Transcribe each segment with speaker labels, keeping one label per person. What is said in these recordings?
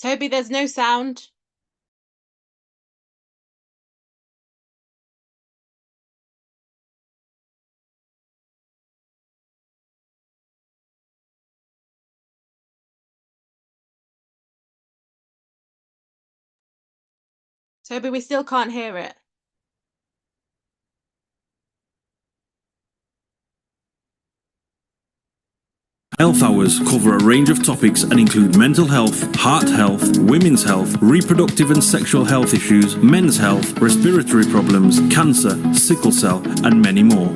Speaker 1: Toby, there's no sound. Toby, we still can't hear it.
Speaker 2: Health Hours cover a range of topics and include mental health, heart health, women's health, reproductive and sexual health issues, men's health, respiratory problems, cancer, sickle cell, and many more.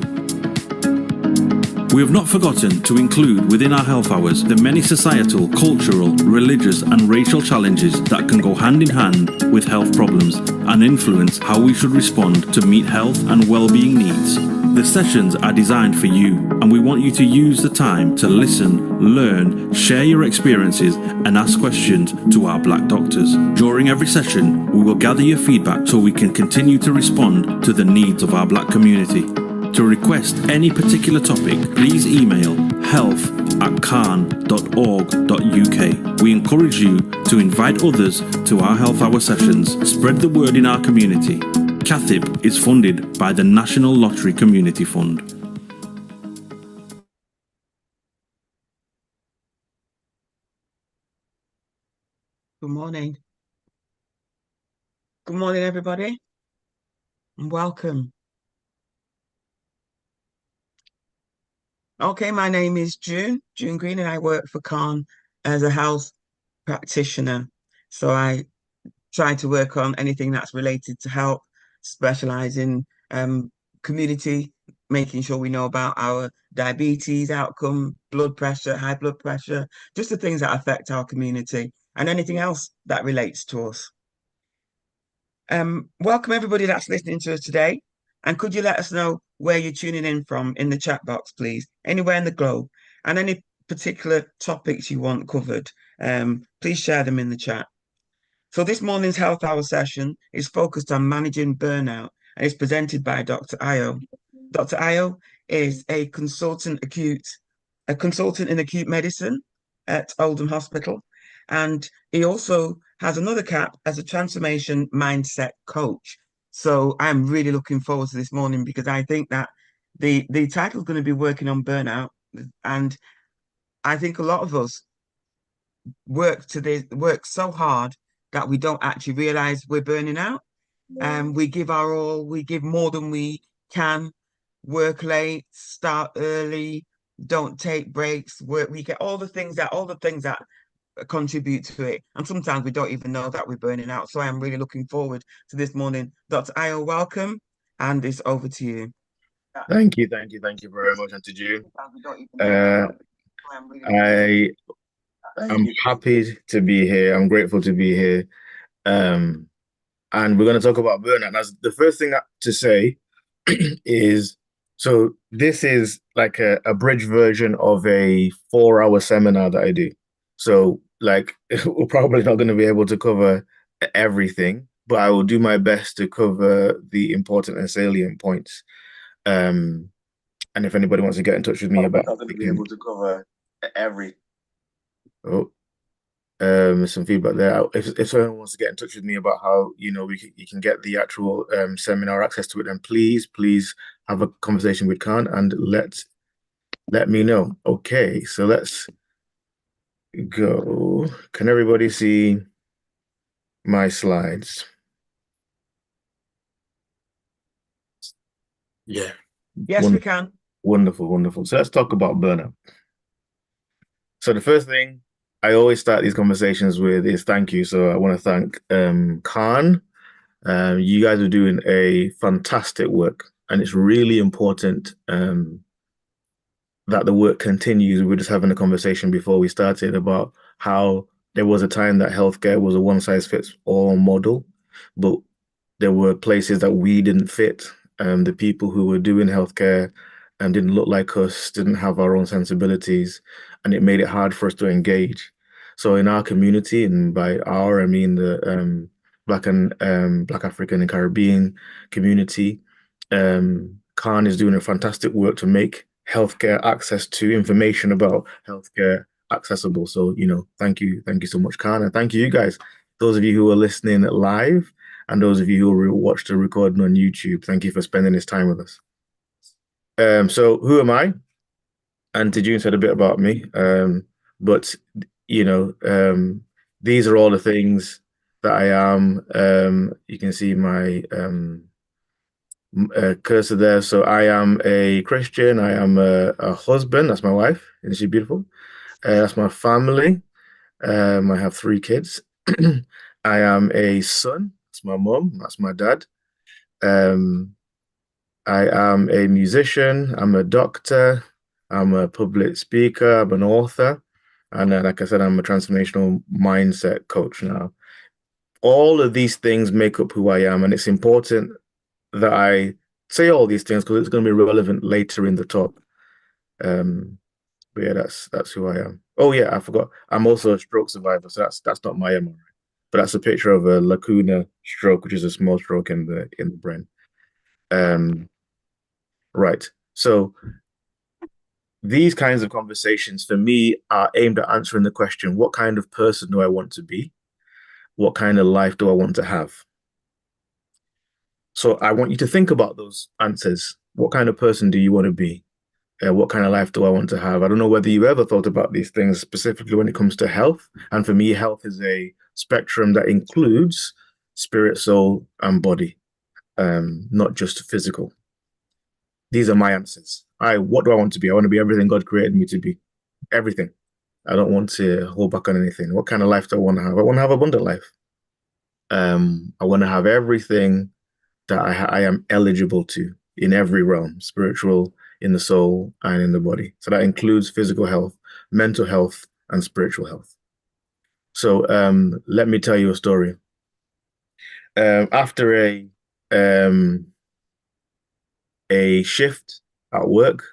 Speaker 2: We have not forgotten to include within our Health Hours the many societal, cultural, religious, and racial challenges that can go hand in hand with health problems and influence how we should respond to meet health and well-being needs. The sessions are designed for you, and we want you to use the time to listen, learn, share your experiences, and ask questions to our Black doctors. During every session, we will gather your feedback so we can continue to respond to the needs of our Black community. To request any particular topic, please email health@carn.org.uk. We encourage you to invite others to our Health Hour sessions. Spread the word in our community. CATHIP is funded by the National Lottery Community Fund.
Speaker 3: Good morning. Good morning, everybody, and welcome. Okay, my name is June Green, and I work for Carn as a health practitioner. So I try to work on anything that's related to health, specialize in community, making sure we know about our diabetes outcome, blood pressure, high blood pressure, just the things that affect our community and anything else that relates to us. Welcome everybody that's listening to us today. And could you let us know where you're tuning in from in the chat box, please? Anywhere in the globe, and any particular topics you want covered, please share them in the chat. So this morning's Health Hour session is focused on managing burnout and is presented by Dr. Ayo. Dr. Ayo is a consultant in acute medicine at Oldham Hospital, and he also has another cap as a transformation mindset coach. So I'm really looking forward to this morning because I think that the title is going to be working on burnout, and I think a lot of us work so hard that we don't actually realize we're burning out. We give our all, we give more than we can, work late, start early, don't take breaks, we get all the things that contribute to it. And sometimes we don't even know that we're burning out. So I am really looking forward to this morning. Dr. Ayo, welcome, and it's over to you.
Speaker 4: Thank you very much, Auntie June. I'm happy to be here. I'm grateful to be here. And we're going to talk about burnout. Now, the first thing to say is, so this is like a abridged version of a 4-hour seminar that I do. So like, we're probably not going to be able to cover everything, but I will do my best to cover the important and salient points. And if anybody wants to get in touch with me about, be able to cover every. Oh, some feedback there. If someone wants to get in touch with me about how you can get the actual seminar access to it, then please have a conversation with Khan and let me know. Okay, so let's go. Can everybody see my slides? Yeah.
Speaker 3: Yes, we can.
Speaker 4: Wonderful. So let's talk about burnout. So the first thing I always start these conversations with is thank you. So I want to thank Khan. You guys are doing a fantastic work, and it's really important that the work continues. We were just having a conversation before we started about how there was a time that healthcare was a one-size-fits-all model, but there were places that we didn't fit. The people who were doing healthcare didn't look like us, didn't have our own sensibilities, and it made it hard for us to engage. So in our community, and by our, I mean the Black African and Caribbean community, Khan is doing a fantastic work to make healthcare access to information about healthcare accessible. So, thank you so much, Khan, and thank you guys. Those of you who are listening live and those of you who watched the recording on YouTube, thank you for spending this time with us. So who am I? And June said a bit about me. But these are all the things that I am. You can see my cursor there. So I am a Christian. I am a husband. That's my wife. Isn't she beautiful? That's my family. I have 3 kids. I am a son. That's my mom. That's my dad. I am a musician. I'm a doctor. I'm a public speaker. I'm an author. And like I said, I'm a transformational mindset coach now. All of these things make up who I am. And it's important that I say all these things because it's going to be relevant later in the talk. But yeah, that's who I am. Oh yeah, I forgot. I'm also a stroke survivor, so that's not my MRI. But that's a picture of a lacuna stroke, which is a small stroke in the brain. Right. So these kinds of conversations for me are aimed at answering the question, what kind of person do I want to be? What kind of life do I want to have? So I want you to think about those answers. What kind of person do you want to be? What kind of life do I want to have? I don't know whether you've ever thought about these things, specifically when it comes to health. And for me, health is a spectrum that includes spirit, soul, and body, not just physical. These are my answers. What do I want to be? I want to be everything God created me to be. Everything. I don't want to hold back on anything. What kind of life do I want to have? I want to have an abundant life. I want to have everything that I am eligible to in every realm, spiritual, in the soul, and in the body. So that includes physical health, mental health, and spiritual health. So let me tell you a story. After a shift at work,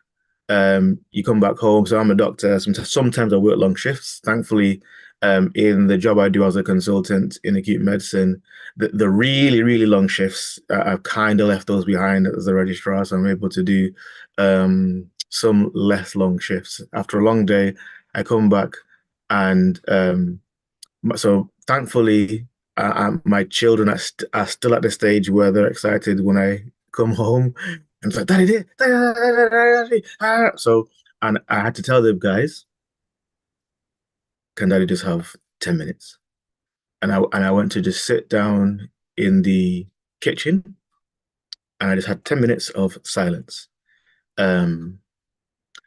Speaker 4: you come back home. So I'm a doctor. Sometimes I work long shifts. Thankfully, in the job I do as a consultant in acute medicine, the really, really long shifts, I've kind of left those behind as a registrar. So I'm able to do some less long shifts. After a long day, I come back and so thankfully, my children are still at the stage where they're excited when I come home. And it's like, Daddy, Daddy, Daddy, Daddy. So, and I had to tell them, guys, can Daddy just have 10 minutes? And I went to just sit down in the kitchen and I just had 10 minutes of silence.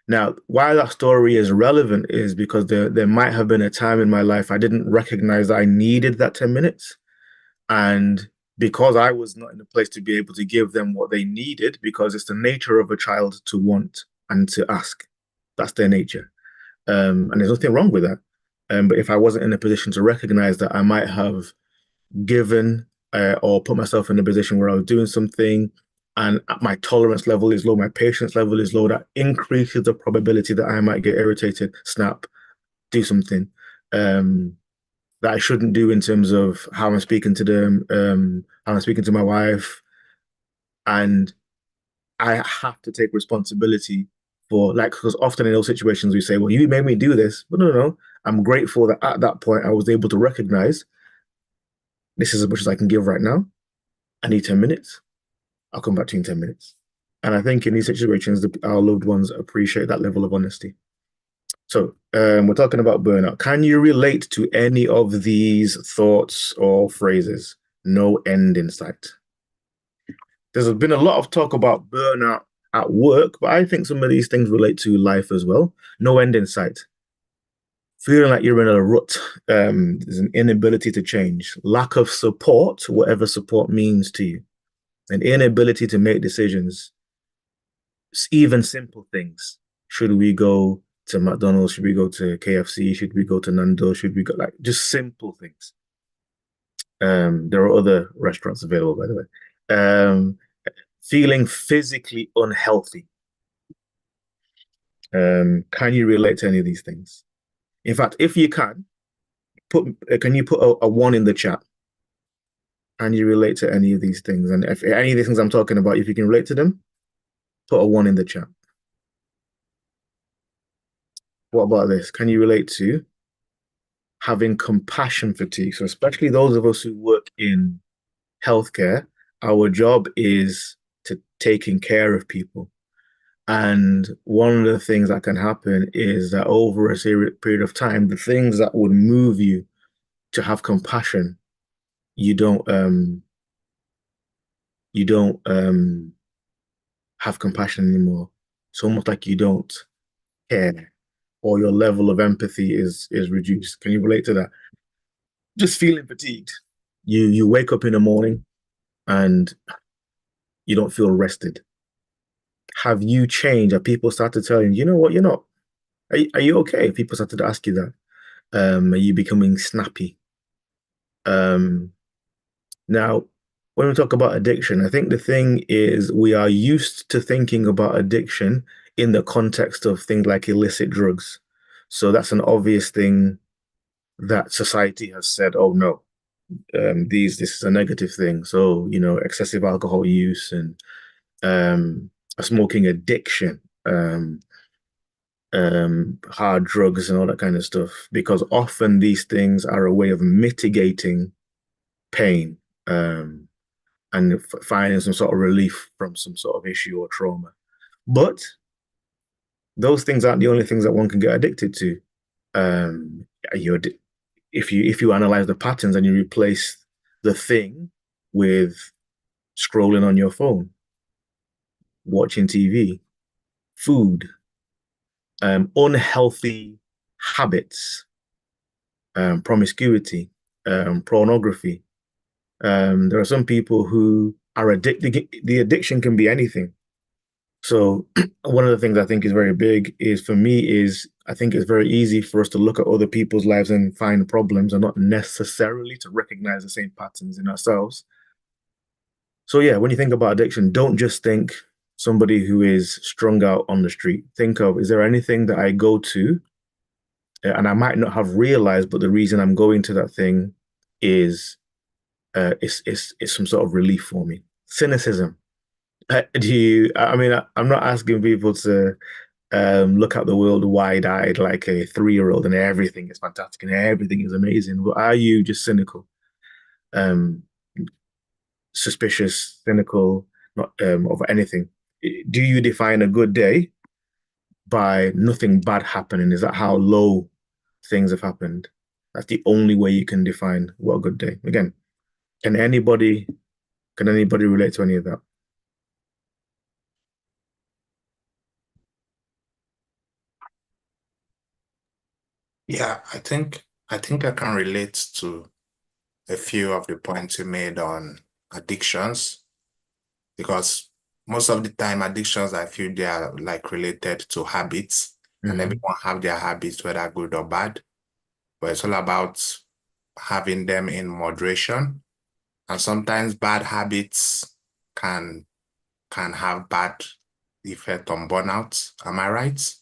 Speaker 4: Now, why that story is relevant is because there might have been a time in my life I didn't recognize that I needed that 10 minutes. And because I was not in a place to be able to give them what they needed, because it's the nature of a child to want and to ask. That's their nature. And there's nothing wrong with that. But if I wasn't in a position to recognize that, I might have given or put myself in a position where I was doing something and my tolerance level is low, my patience level is low, that increases the probability that I might get irritated, snap, do something that I shouldn't do in terms of how I'm speaking to them, how I'm speaking to my wife. And I have to take responsibility for, like, because often in those situations we say, well, you made me do this. But no. I'm grateful that at that point I was able to recognize this is as much as I can give right now. I need 10 minutes. I'll come back to you in 10 minutes. And I think in these situations, our loved ones appreciate that level of honesty. So we're talking about burnout. Can you relate to any of these thoughts or phrases? No end in sight. There's been a lot of talk about burnout at work, but I think some of these things relate to life as well. No end in sight. Feeling like you're in a rut. There's an inability to change. Lack of support, whatever support means to you. An inability to make decisions. Even simple things. Should we go to McDonald's? Should we go to KFC? Should we go to Nando's? Should we go, like, just simple things? There are other restaurants available, by the way. Feeling physically unhealthy. Can you relate to any of these things? In fact, if you can you put a 1 in the chat? Can you relate to any of these things? And if any of these things I'm talking about, if you can relate to them, put a 1 in the chat. What about this? Can you relate to having compassion fatigue? So especially those of us who work in healthcare, our job is to taking care of people. And one of the things that can happen is that over a period of time, the things that would move you to have compassion, you don't have compassion anymore. It's almost like you don't care, or your level of empathy is reduced. Can you relate to that? Just feeling fatigued. You wake up in the morning and you don't feel rested. Have you changed? Have people started telling you, you know what, you're not? Are you okay? People started to ask you that. Are you becoming snappy? Um, Now, when we talk about addiction, I think the thing is we are used to thinking about addiction in the context of things like illicit drugs. So that's an obvious thing that society has said, oh no, this is a negative thing. So, excessive alcohol use and a smoking addiction, hard drugs and all that kind of stuff, because often these things are a way of mitigating pain. And finding some sort of relief from some sort of issue or trauma. But those things aren't the only things that one can get addicted to. Um, you if you analyze the patterns and you replace the thing with scrolling on your phone, watching TV, food, unhealthy habits, promiscuity, pornography. There are some people who are addicted. The addiction can be anything. So one of the things I think is very big is for me is I think it's very easy for us to look at other people's lives and find problems and not necessarily to recognize the same patterns in ourselves. So yeah, when you think about addiction, don't just think somebody who is strung out on the street. Think of, is there anything that I go to and I might not have realized, but the reason I'm going to that thing is it's some sort of relief for me. Cynicism. I mean, I'm not asking people to look at the world wide-eyed like a 3-year-old and everything is fantastic and everything is amazing. But are you just cynical, um, suspicious, cynical, not of anything? Do you define a good day by nothing bad happening? Is that how low things have happened? That's the only way you can define what a good day. Again, can anybody relate to any of that?
Speaker 5: Yeah, I think I can relate to a few of the points you made on addictions because most of the time addictions I feel they are like related to habits and everyone have their habits, whether good or bad, but it's all about having them in moderation. And sometimes bad habits can have bad effect on burnout. Am I right?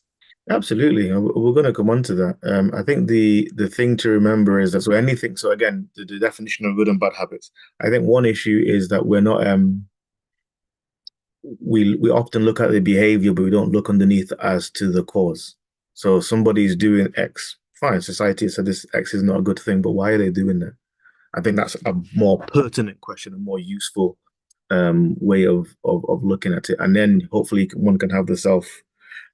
Speaker 4: Absolutely. We're going to come on to that. I think the thing to remember is that so anything, so again, the definition of good and bad habits. I think one issue is that we're not we often look at the behavior, but we don't look underneath as to the cause. So somebody's doing X, fine. Society said this X is not a good thing, but why are they doing that? I think that's a more pertinent question, a more useful way of looking at it. And then hopefully one can have the self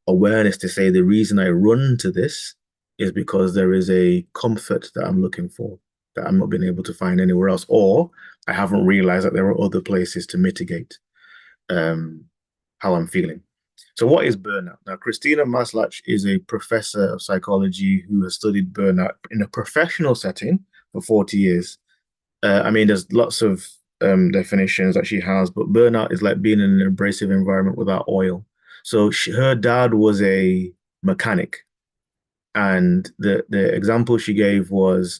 Speaker 4: awareness to say the reason I run to this is because there is a comfort that I'm looking for that I'm not being able to find anywhere else, or I haven't realized that there are other places to mitigate how I'm feeling. So what is burnout? Now, Christina Maslach is a professor of psychology who has studied burnout in a professional setting for 40 years. I mean, there's lots of definitions that she has, but burnout is like being in an abrasive environment without oil. So her dad was a mechanic, and the example she gave was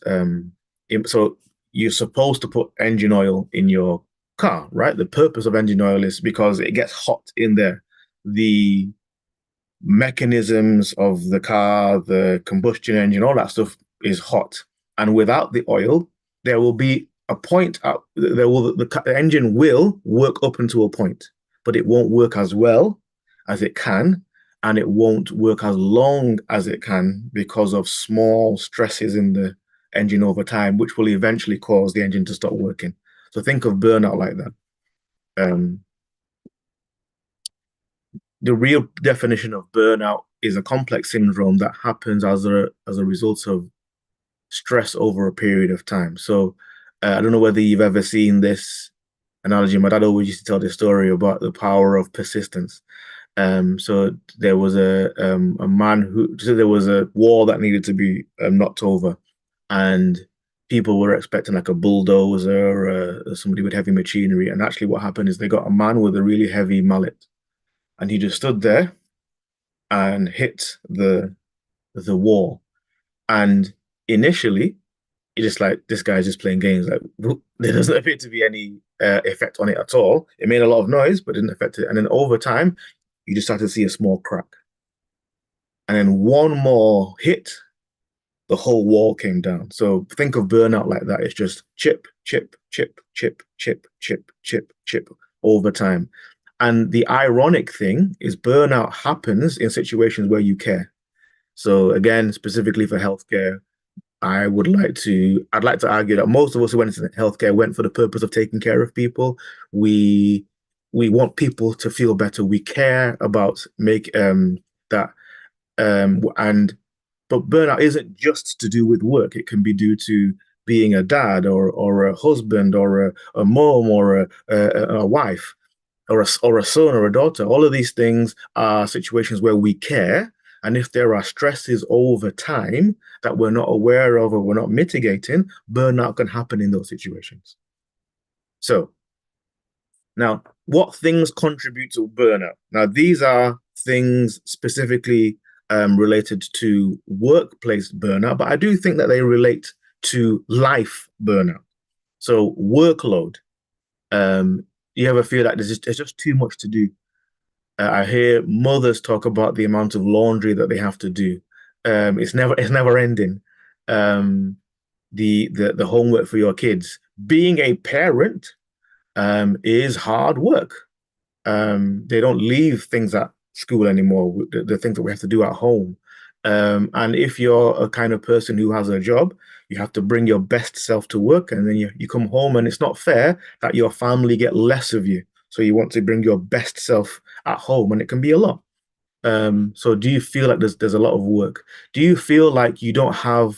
Speaker 4: so you're supposed to put engine oil in your car, right? The purpose of engine oil is because it gets hot in there. The mechanisms of the car, the combustion engine, all that stuff is hot, and without the oil, there will be a point up. The engine will work up until a point, but it won't work as well as it can and it won't work as long as it can because of small stresses in the engine over time, which will eventually cause the engine to stop working. So think of burnout like that. The real definition of burnout is a complex syndrome that happens as a result of stress over a period of time. So I don't know whether you've ever seen this analogy. My dad always used to tell this story about the power of persistence. So there was a man so there was a wall that needed to be knocked over, and people were expecting like a bulldozer or somebody with heavy machinery. And actually, what happened is they got a man with a really heavy mallet, and he just stood there and hit the wall. And initially, you're just like, this guy's just playing games. Like, there doesn't appear to be any effect on it at all. It made a lot of noise, but didn't affect it. And then over time, you just start to see a small crack. And then one more hit, the whole wall came down. So think of burnout like that. It's just chip, chip, chip, chip, chip, chip, chip, chip over time. And the ironic thing is burnout happens in situations where you care. So again, specifically for healthcare, I'd like to argue that most of us who went into healthcare went for the purpose of taking care of people. We want people to feel better. We care about that but burnout isn't just to do with work. It can be due to being a dad or a husband or a mom or a wife or a son or a daughter. All of these things are situations where we care. And if there are stresses over time that we're not aware of or we're not mitigating, burnout can happen in those situations. So now, what things contribute to burnout? Now, these are things specifically related to workplace burnout, but I do think that they relate to life burnout. So workload. You ever feel like there's just too much to do? I hear mothers talk about the amount of laundry that they have to do. It's never ending. The homework for your kids. Being a parent is hard work. They don't leave things at school anymore, the things that we have to do at home. And if you're a kind of person who has a job, you have to bring your best self to work, and then you come home, and it's not fair that your family get less of you. So you want to bring your best self at home, and it can be a lot. So do you feel like there's a lot of work? Do you feel like you don't have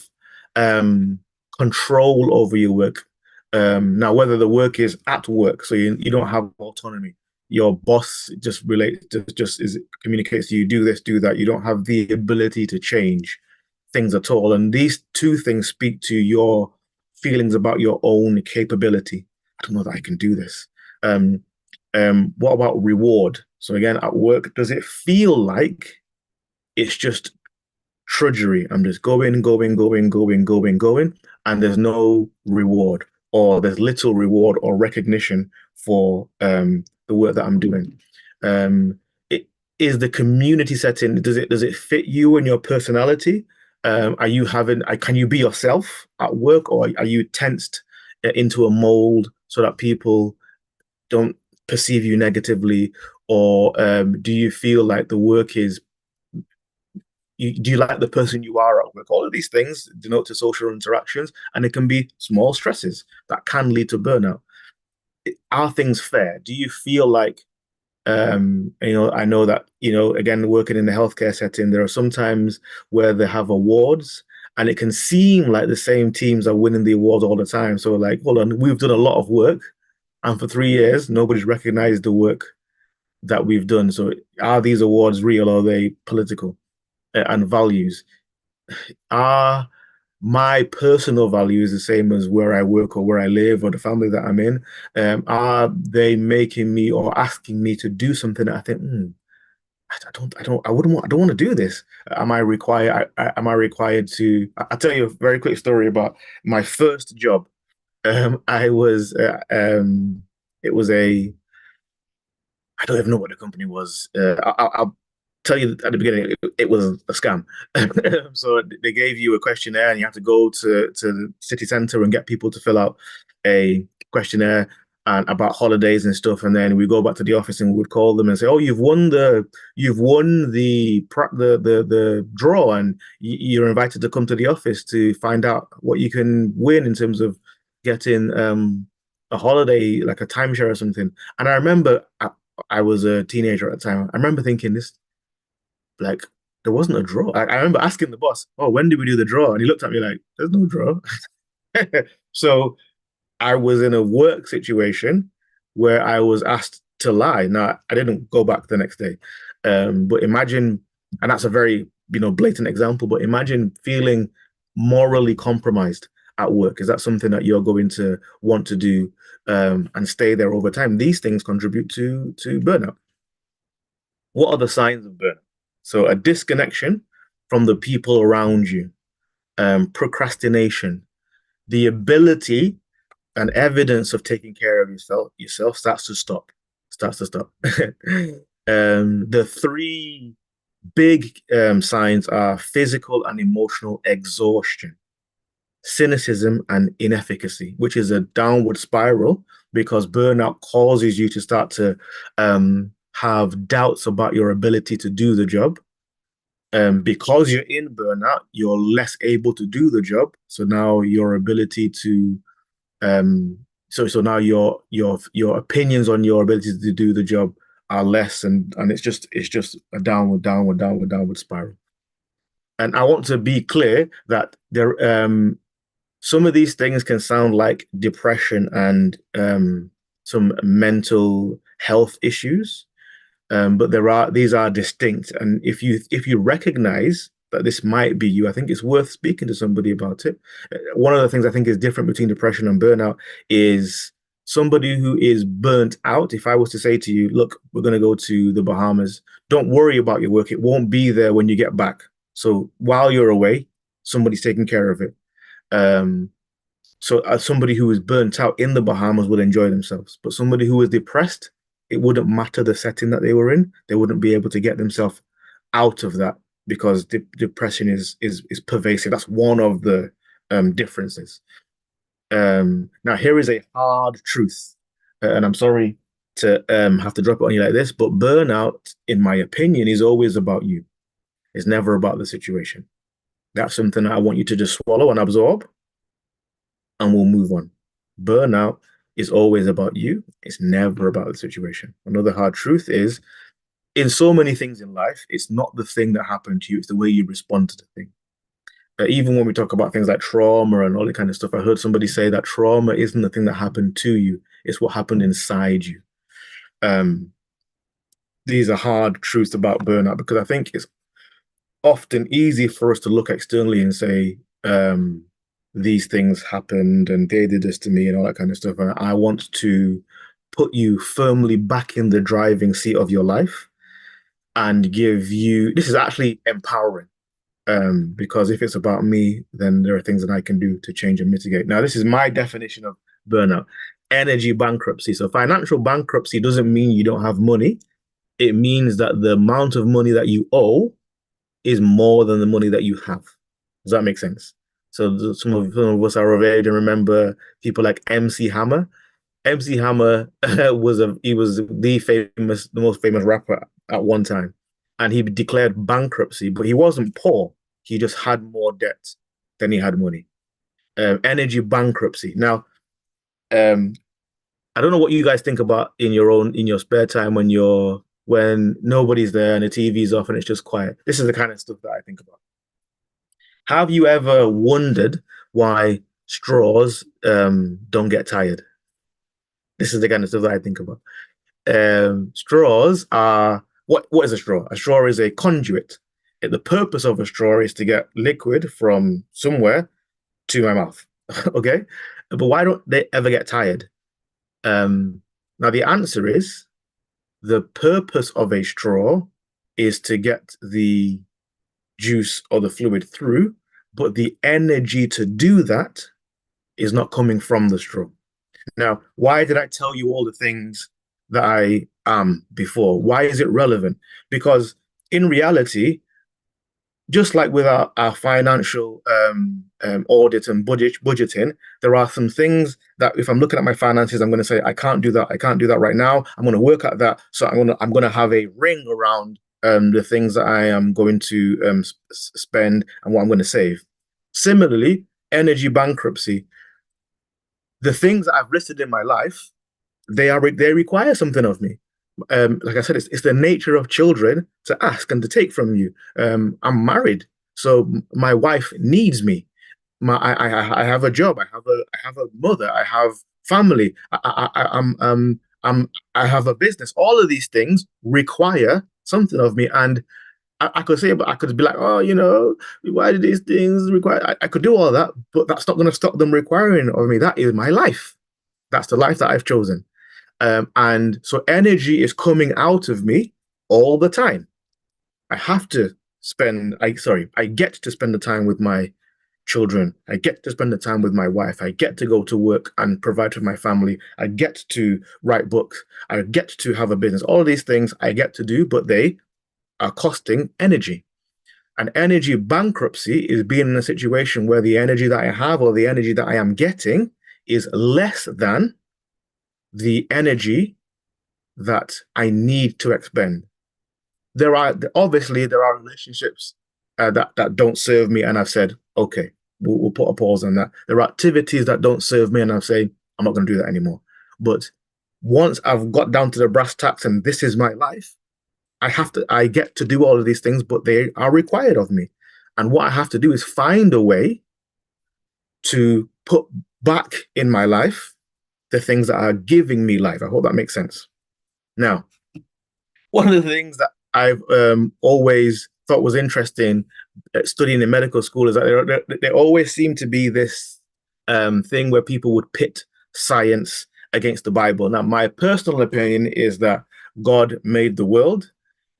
Speaker 4: control over your work? Now, whether the work is at work, so you don't have autonomy. Your boss just communicates to you, do this, do that. You don't have the ability to change things at all. And these two things speak to your feelings about your own capability. I don't know that I can do this. What about reward? So again, at work, does it feel like it's just trudgery? I'm just going, and there's no reward, or there's little reward or recognition for the work that I'm doing. Is the community setting, does it fit you and your personality? Can you be yourself at work, or are you tensed into a mold so that people don't perceive you negatively? Or do you feel like the work is, do you like the person you are at work? All of these things denote to social interactions, and it can be small stresses that can lead to burnout. Are things fair? Do you feel like, I know that, again, working in the healthcare setting, there are some times where they have awards, and it can seem like the same teams are winning the awards all the time. So like, hold on, we've done a lot of work, and for 3 years, nobody's recognized the work that we've done. So are these awards real, or are they political? And values, are my personal values the same as where I work or where I live or the family that I'm in? Are they making me or asking me to do something that I think, I don't want to do this? Am I required? Am I required to? I'll tell you a very quick story about my first job. I was, it was I don't even know what the company was. I'll tell you at the beginning, it was a scam. So they gave you a questionnaire, and you have to go to the city center and get people to fill out a questionnaire. and about holidays and stuff, and then we go back to the office and we would call them and say, "Oh, you've won the draw, and you're invited to come to the office to find out what you can win in terms of getting a holiday, like a timeshare or something." And I remember I was a teenager at the time. I remember thinking this, like, there wasn't a draw. I remember asking the boss, "Oh, when did we do the draw?" And he looked at me like, "There's no draw." So I was in a work situation where I was asked to lie. Now, I didn't go back the next day. But imagine, and that's a very, blatant example, but imagine feeling morally compromised at work. Is that something that you're going to want to do and stay there over time? These things contribute to burnout. What are the signs of burnout? So a disconnection from the people around you, procrastination, the ability and evidence of taking care of yourself starts to stop. The three big signs are physical and emotional exhaustion, cynicism, and inefficacy, which is a downward spiral because burnout causes you to start to have doubts about your ability to do the job. Because you're in burnout, you're less able to do the job. So now your ability to so now your opinions on your ability to do the job are less, and it's just a downward spiral. And I want to be clear that there some of these things can sound like depression and some mental health issues, but these are distinct. And if you recognize that this might be you, I think it's worth speaking to somebody about it. One of the things I think is different between depression and burnout is somebody who is burnt out. If I was to say to you, look, we're going to go to the Bahamas, don't worry about your work. It won't be there when you get back. So while you're away, somebody's taking care of it. So somebody who is burnt out in the Bahamas would enjoy themselves, but somebody who is depressed, it wouldn't matter the setting that they were in. They wouldn't be able to get themselves out of that because depression is pervasive. That's one of the differences. Now, here is a hard truth, and I'm sorry to have to drop it on you like this, but burnout, in my opinion, is always about you. It's never about the situation. That's something that I want you to just swallow and absorb, and we'll move on. Burnout is always about you. It's never about the situation. Another hard truth is, in so many things in life, it's not the thing that happened to you, it's the way you respond to the thing. Even when we talk about things like trauma and all that kind of stuff, I heard somebody say that trauma isn't the thing that happened to you, it's what happened inside you. These are hard truths about burnout because I think it's often easy for us to look externally and say, these things happened and they did this to me and all that kind of stuff. And I want to put you firmly back in the driving seat of your life and give you, this is actually empowering. Because if it's about me, then there are things that I can do to change and mitigate. Now, this is my definition of burnout: energy bankruptcy. So financial bankruptcy doesn't mean you don't have money. It means that the amount of money that you owe is more than the money that you have. Does that make sense? So some of us are of age and remember people like MC Hammer. MC Hammer was the most famous rapper at one time, and he declared bankruptcy, but he wasn't poor. He just had more debt than he had money. Energy bankruptcy. Now, I don't know what you guys think about in your spare time when nobody's there and the TV's off and it's just quiet. This is the kind of stuff that I think about. Have you ever wondered why straws don't get tired? This is the kind of stuff that I think about. Straws are, what is a straw? A straw is a conduit. The purpose of a straw is to get liquid from somewhere to my mouth. Okay? But why don't they ever get tired? Now, the answer is the purpose of a straw is to get the juice or the fluid through, but the energy to do that is not coming from the straw. Now, why did I tell you all the things that I am before? Why is it relevant? Because in reality, just like with our financial audit and budgeting, there are some things that if I'm looking at my finances, I'm going to say, I can't do that. I can't do that right now. I'm going to work at that. So I'm going to have a ring around the things that I am going to spend and what I'm going to save. Similarly, energy bankruptcy. The things that I've listed in my life, they require something of me. Like I said, it's the nature of children to ask and to take from you. I'm married, so my wife needs me. I have a job. I have a mother. I have family. I have a business. All of these things require something of me, and I could say, but I could be like, oh, why do these things require? I could do all that, but that's not going to stop them requiring of me. That is my life. That's the life that I've chosen. And so energy is coming out of me all the time. I get to spend the time with my children. I get to spend the time with my wife. I get to go to work and provide for my family. I get to write books. I get to have a business. All of these things I get to do, but they are costing energy. And energy bankruptcy is being in a situation where the energy that I have or the energy that I am getting is less than the energy that I need to expend. There are relationships that don't serve me, and I've said, okay, we'll put a pause on that. There are activities that don't serve me, and I've said, I'm not going to do that anymore. But once I've got down to the brass tacks and this is my life, I get to do all of these things, but they are required of me. And what I have to do is find a way to put back in my life the things that are giving me life. I hope that makes sense. Now, one of the things that I've always thought was interesting studying in medical school is that there always seemed to be this thing where people would pit science against the Bible. Now, my personal opinion is that God made the world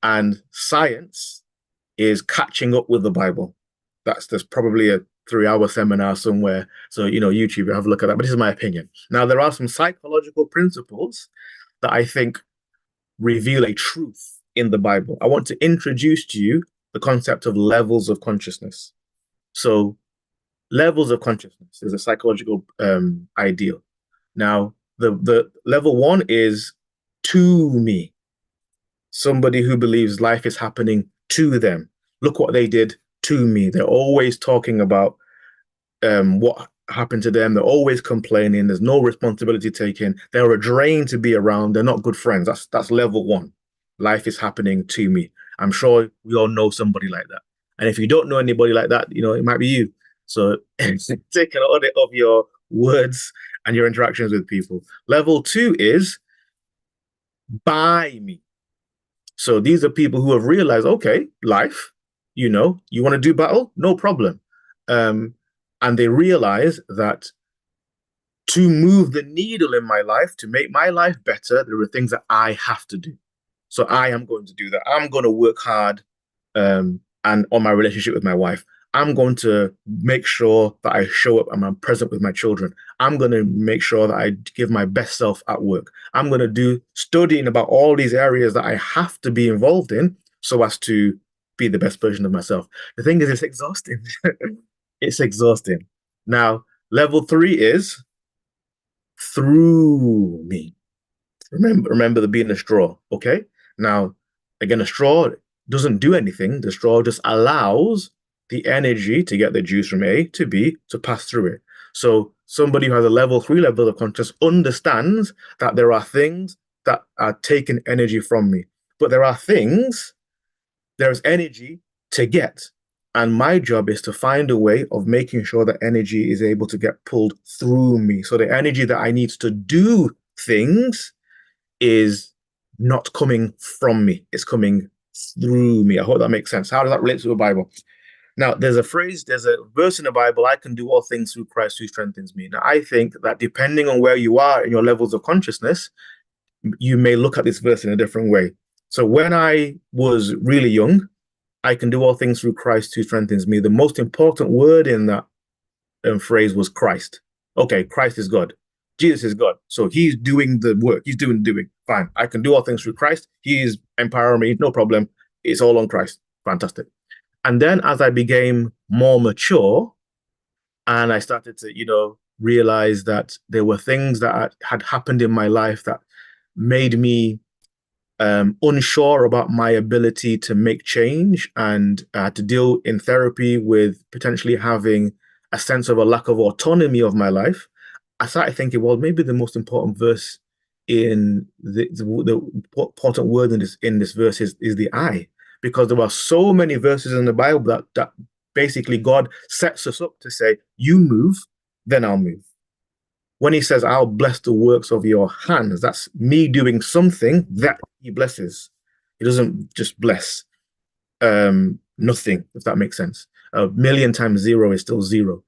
Speaker 4: and science is catching up with the Bible. There's probably a 3-hour seminar somewhere. So, YouTube, have a look at that. But this is my opinion. Now, there are some psychological principles that I think reveal a truth in the Bible. I want to introduce to you the concept of levels of consciousness. So, levels of consciousness is a psychological ideal. Now, the level one is to me. Somebody who believes life is happening to them. Look what they did to me. They're always talking about what happened to them. They're always complaining. There's no responsibility taken. They're a drain to be around. They're not good friends. That's level one. Life is happening to me. I'm sure we all know somebody like that. And if you don't know anybody like that, it might be you. So take an audit of your words and your interactions with people. Level two is by me. So these are people who have realized, okay, life, you want to do battle? No problem. And they realize that to move the needle in my life, to make my life better, there are things that I have to do. So I am going to do that. I'm going to work hard and on my relationship with my wife. I'm going to make sure that I show up and I'm present with my children. I'm going to make sure that I give my best self at work. I'm going to do studying about all these areas that I have to be involved in so as to be the best version of myself. The thing is, it's exhausting. It's exhausting. Now, level three is through me. Remember the being a straw, okay? Now, again, a straw doesn't do anything. The straw just allows the energy to get the juice from A to B to pass through it. So somebody who has a level three level of consciousness understands that there are things that are taking energy from me, but there's energy to get. And my job is to find a way of making sure that energy is able to get pulled through me. So the energy that I need to do things is not coming from me. It's coming through me. I hope that makes sense. How does that relate to the Bible? Now, there's a verse in the Bible, I can do all things through Christ who strengthens me. Now, I think that depending on where you are in your levels of consciousness, you may look at this verse in a different way. So when I was really young, I can do all things through Christ who strengthens me. The most important word in that phrase was Christ. Okay, Christ is God. Jesus is God. So he's doing the work. He's doing the doing. Fine. I can do all things through Christ. He is empowering me. No problem. It's all on Christ. Fantastic. And then as I became more mature and I started to, realize that there were things that had happened in my life that made me unsure about my ability to make change, and I had to deal in therapy with potentially having a sense of a lack of autonomy of my life. I started thinking, well, maybe the most important verse in the important word in this verse is the I, because there are so many verses in the Bible that basically God sets us up to say, you move, then I'll move. When he says, I'll bless the works of your hands, that's me doing something that he blesses. He doesn't just bless nothing, if that makes sense. A million times zero is still zero.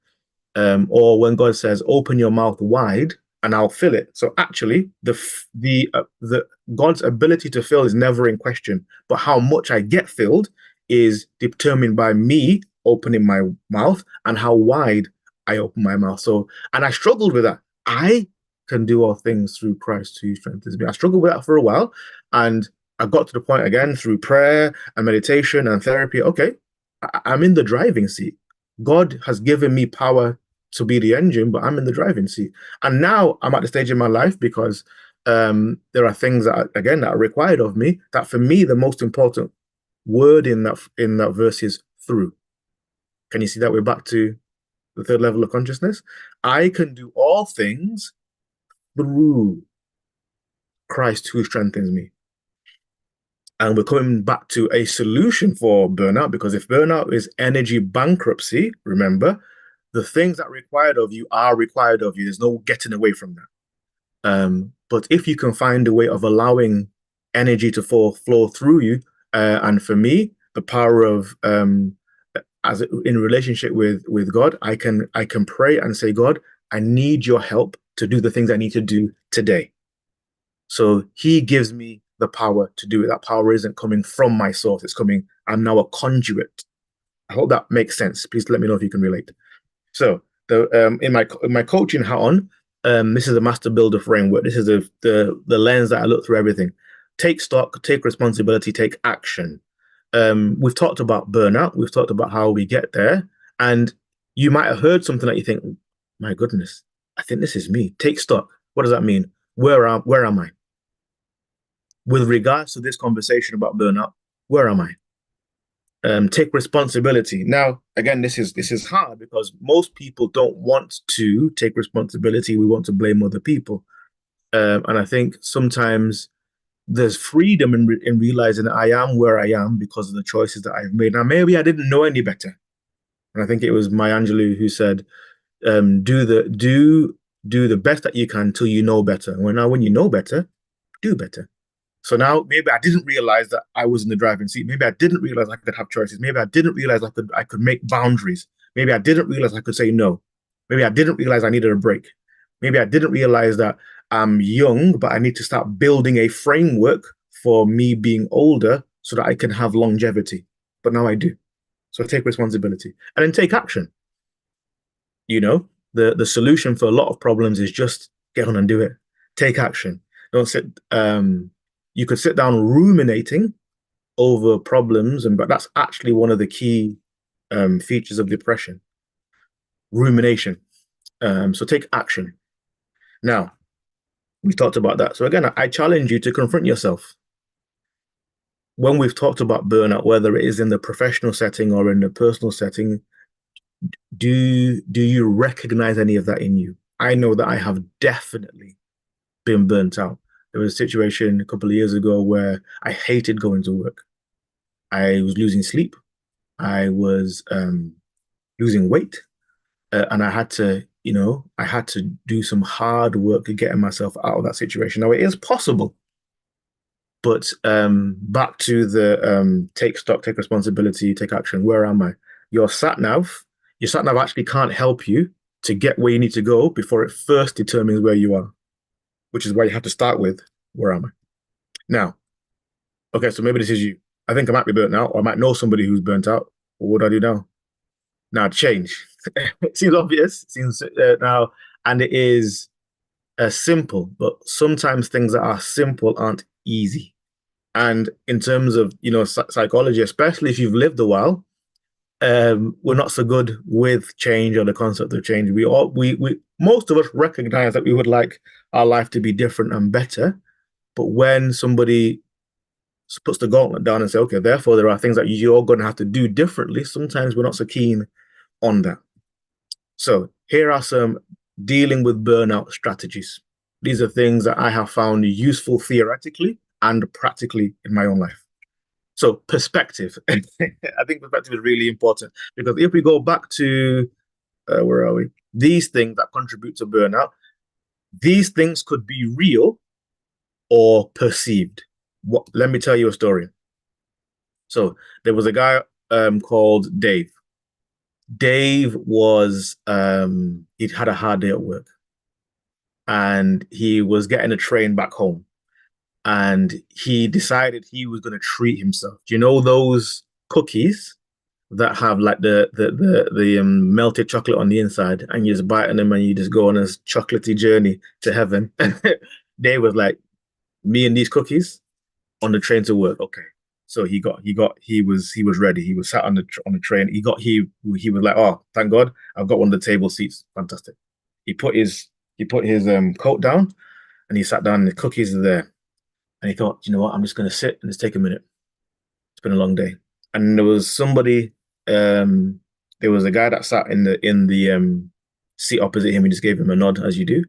Speaker 4: Or when God says, open your mouth wide and I'll fill it. So actually, the God's ability to fill is never in question, but how much I get filled is determined by me opening my mouth and how wide I open my mouth. So, and I struggled with that. I can do all things through Christ who strengthens me. I struggled with that for a while, and I got to the point again through prayer and meditation and therapy. Okay, I'm in the driving seat. God has given me power to be the engine, but I'm in the driving seat. And now I'm at the stage in my life because there are things that are required of me. That for me, the most important word in that verse is through. Can you see that we're back to the third level of consciousness? I can do all things through Christ who strengthens me. And we're coming back to a solution for burnout, because if burnout is energy bankruptcy, remember, the things that are required of you are required of you. There's no getting away from that. But if you can find a way of allowing energy to flow through you, and for me, the power of as in relationship with God, I can pray and say, God, I need your help to do the things I need to do today. So he gives me the power to do it. That power isn't coming from my source. It's coming, I'm now a conduit. I hope that makes sense. Please let me know if you can relate. So in my coaching hat on, this is the master builder framework. This is the lens that I look through everything. Take stock, take responsibility, take action. We've talked about burnout. We've talked about how we get there. And you might have heard something that you think, my goodness, I think this is me. Take stock. What does that mean? Where am I? With regards to this conversation about burnout, where am I? Take responsibility. Now, again, this is hard because most people don't want to take responsibility. We want to blame other people. And I think sometimes there's freedom in realizing that I am where I am because of the choices that I've made. Now, maybe I didn't know any better. And I think it was Maya Angelou who said, do the best that you can until you know better. When you know better, do better. So now maybe I didn't realize that I was in the driving seat. Maybe I didn't realize I could have choices. Maybe I didn't realize I could make boundaries. Maybe I didn't realize I could say no. Maybe I didn't realize I needed a break. Maybe I didn't realize that I'm young, but I need to start building a framework for me being older so that I can have longevity. But now I do. So take responsibility and then take action. The solution for a lot of problems is just get on and do it. Take action. Don't sit. You could sit down ruminating over problems, but that's actually one of the key features of depression. Rumination. So take action. Now, we talked about that. So again, I challenge you to confront yourself. When we've talked about burnout, whether it is in the professional setting or in the personal setting, do you recognize any of that in you? I know that I have definitely been burnt out. There was a situation a couple of years ago where I hated going to work. I was losing sleep. I was losing weight. And I had to do some hard work to getting myself out of that situation. Now, it is possible. But back to the take stock, take responsibility, take action. Where am I? Your sat nav actually can't help you to get where you need to go before it first determines where you are, which is why you have to start with, where am I? Now, okay, so maybe this is you. I think I might be burnt out, or I might know somebody who's burnt out. What do I do now? Now, change. It seems obvious, now, and it is simple, but sometimes things that are simple aren't easy. And in terms of, psychology, especially if you've lived a while, we're not so good with change or the concept of change. Most of us recognize that we would like our life to be different and better, but when somebody puts the gauntlet down and say, okay, therefore there are things that you're going to have to do differently, sometimes we're not so keen on that. So here are some dealing with burnout strategies. These are things that I have found useful theoretically and practically in my own life. So perspective, I think perspective is really important, because if we go back to, where are we? These things that contribute to burnout, these things could be real or perceived. Let me tell you a story. So there was a guy called Dave. Dave was, he'd had a hard day at work and he was getting a train back home. And he decided he was going to treat himself. Do you know those cookies that have like the melted chocolate on the inside, and you just bite on them and you just go on a chocolatey journey to heaven? Dave was like, me and these cookies on the train to work. Okay, so he was ready. He was sat on the train. He was like, oh, thank God, I've got one of the table seats. Fantastic. He put his coat down and he sat down and the cookies are there. And he thought, you know what, I'm just going to sit and just take a minute. It's been a long day. And there was somebody, there was a guy that sat in the seat opposite him. He just gave him a nod, as you do.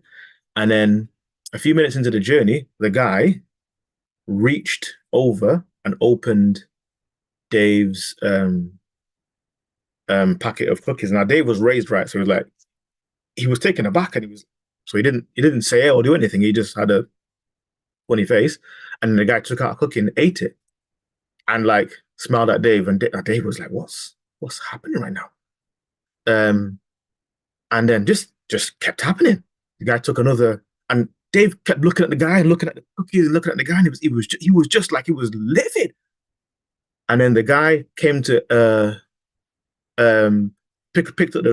Speaker 4: And then a few minutes into the journey, the guy reached over and opened Dave's packet of cookies. Now, Dave was raised right, so he was taken aback, and he didn't say it or do anything. He just had a funny face, and the guy took out a cookie and ate it, and like smiled at Dave, and Dave was like, "What's happening right now?" And then just kept happening. The guy took another, and Dave kept looking at the guy and looking at the cookies, and looking at the guy, and he was just like, he was livid. And then the guy came to picked up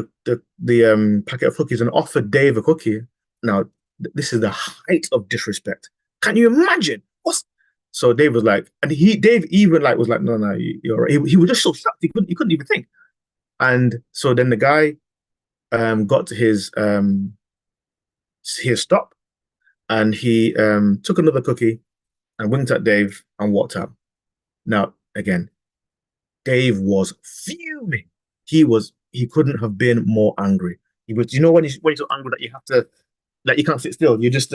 Speaker 4: the packet of cookies and offered Dave a cookie. Now, this is the height of disrespect. Can you imagine? So Dave was like, and Dave even like was like, no, you're right. He was just so shocked. He couldn't even think. And so then the guy got to his stop, and he took another cookie and winked at Dave and walked out. Now, again, Dave was fuming. He couldn't have been more angry. He was, you know, when you're so angry that you have to, like, you can't sit still. You just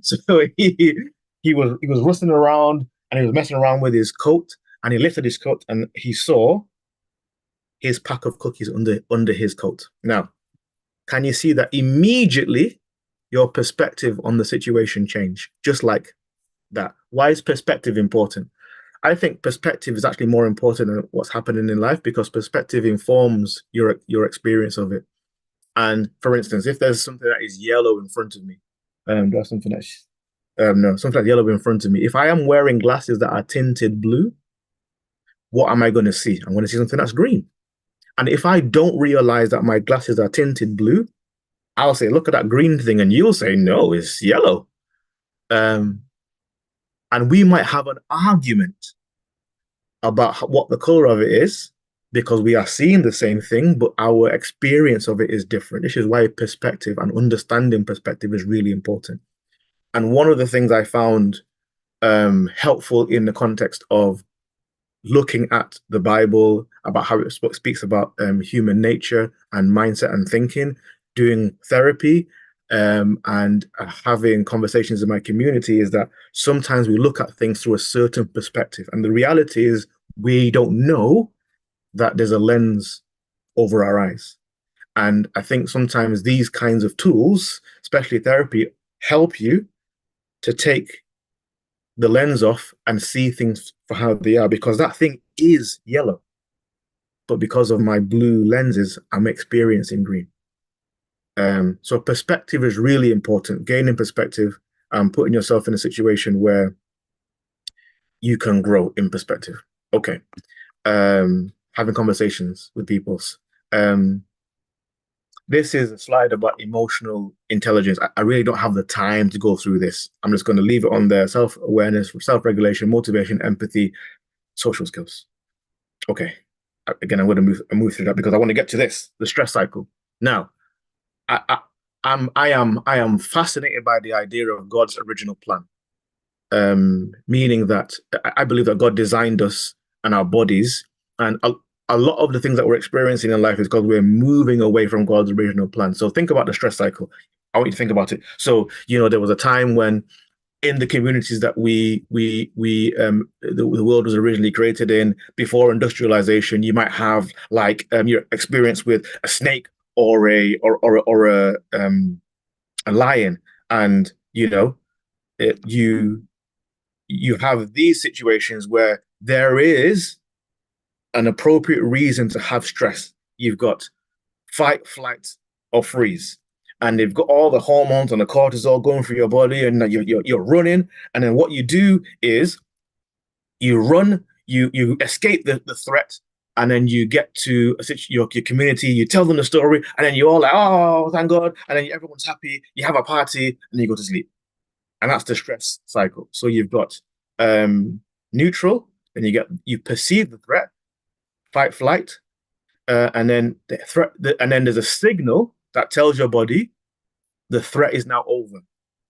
Speaker 4: so he was rustling around, and he was messing around with his coat, and he lifted his coat and he saw his pack of cookies under his coat. Now, can you see that immediately your perspective on the situation changed? Just like that. Why is perspective important? I think perspective is actually more important than what's happening in life, because perspective informs your experience of it. And for instance, if there's something that is yellow in front of me, there's something that's something that's yellow in front of me. If I am wearing glasses that are tinted blue, what am I going to see? I'm going to see something that's green. And if I don't realize that my glasses are tinted blue, I'll say, look at that green thing, and you'll say, no, it's yellow. And we might have an argument about what the color of it is, because we are seeing the same thing, but our experience of it is different. This is why perspective and understanding perspective is really important. And one of the things I found helpful in the context of looking at the Bible, about how it speaks about human nature and mindset and thinking, doing therapy, and having conversations in my community, is that sometimes we look at things through a certain perspective. And the reality is we don't know that there's a lens over our eyes. And I think sometimes these kinds of tools, especially therapy, help you to take the lens off and see things for how they are, because that thing is yellow. But because of my blue lenses, I'm experiencing green. So perspective is really important. Gaining perspective and putting yourself in a situation where you can grow in perspective. Okay. Having conversations with people. This is a slide about emotional intelligence. I really don't have the time to go through this. I'm just going to leave it on there. Self-awareness, self-regulation, motivation, empathy, social skills. Okay. again, I'm going to move through that because I want to get to this, the stress cycle. Now, I am fascinated by the idea of God's original plan. Meaning that I believe that God designed us and our bodies, and a lot of the things that we're experiencing in life is because we're moving away from God's original plan. So think about the stress cycle. I want you to think about it. So, there was a time when in the communities that the world was originally created in, before industrialization, you might have like your experience with a snake or a lion, and you have these situations where there is an appropriate reason to have stress. You've got fight, flight, or freeze, and they've got all the hormones and the cortisol going through your body, and you're running. And then what you do is you run, you escape the threat, and then you get to your community, you tell them the story, and then you're all like, oh, thank God, and then everyone's happy, you have a party, and then you go to sleep. And that's the stress cycle. So you've got neutral, and you perceive the threat, fight, flight, and then the threat, and then there's a signal that tells your body the threat is now over.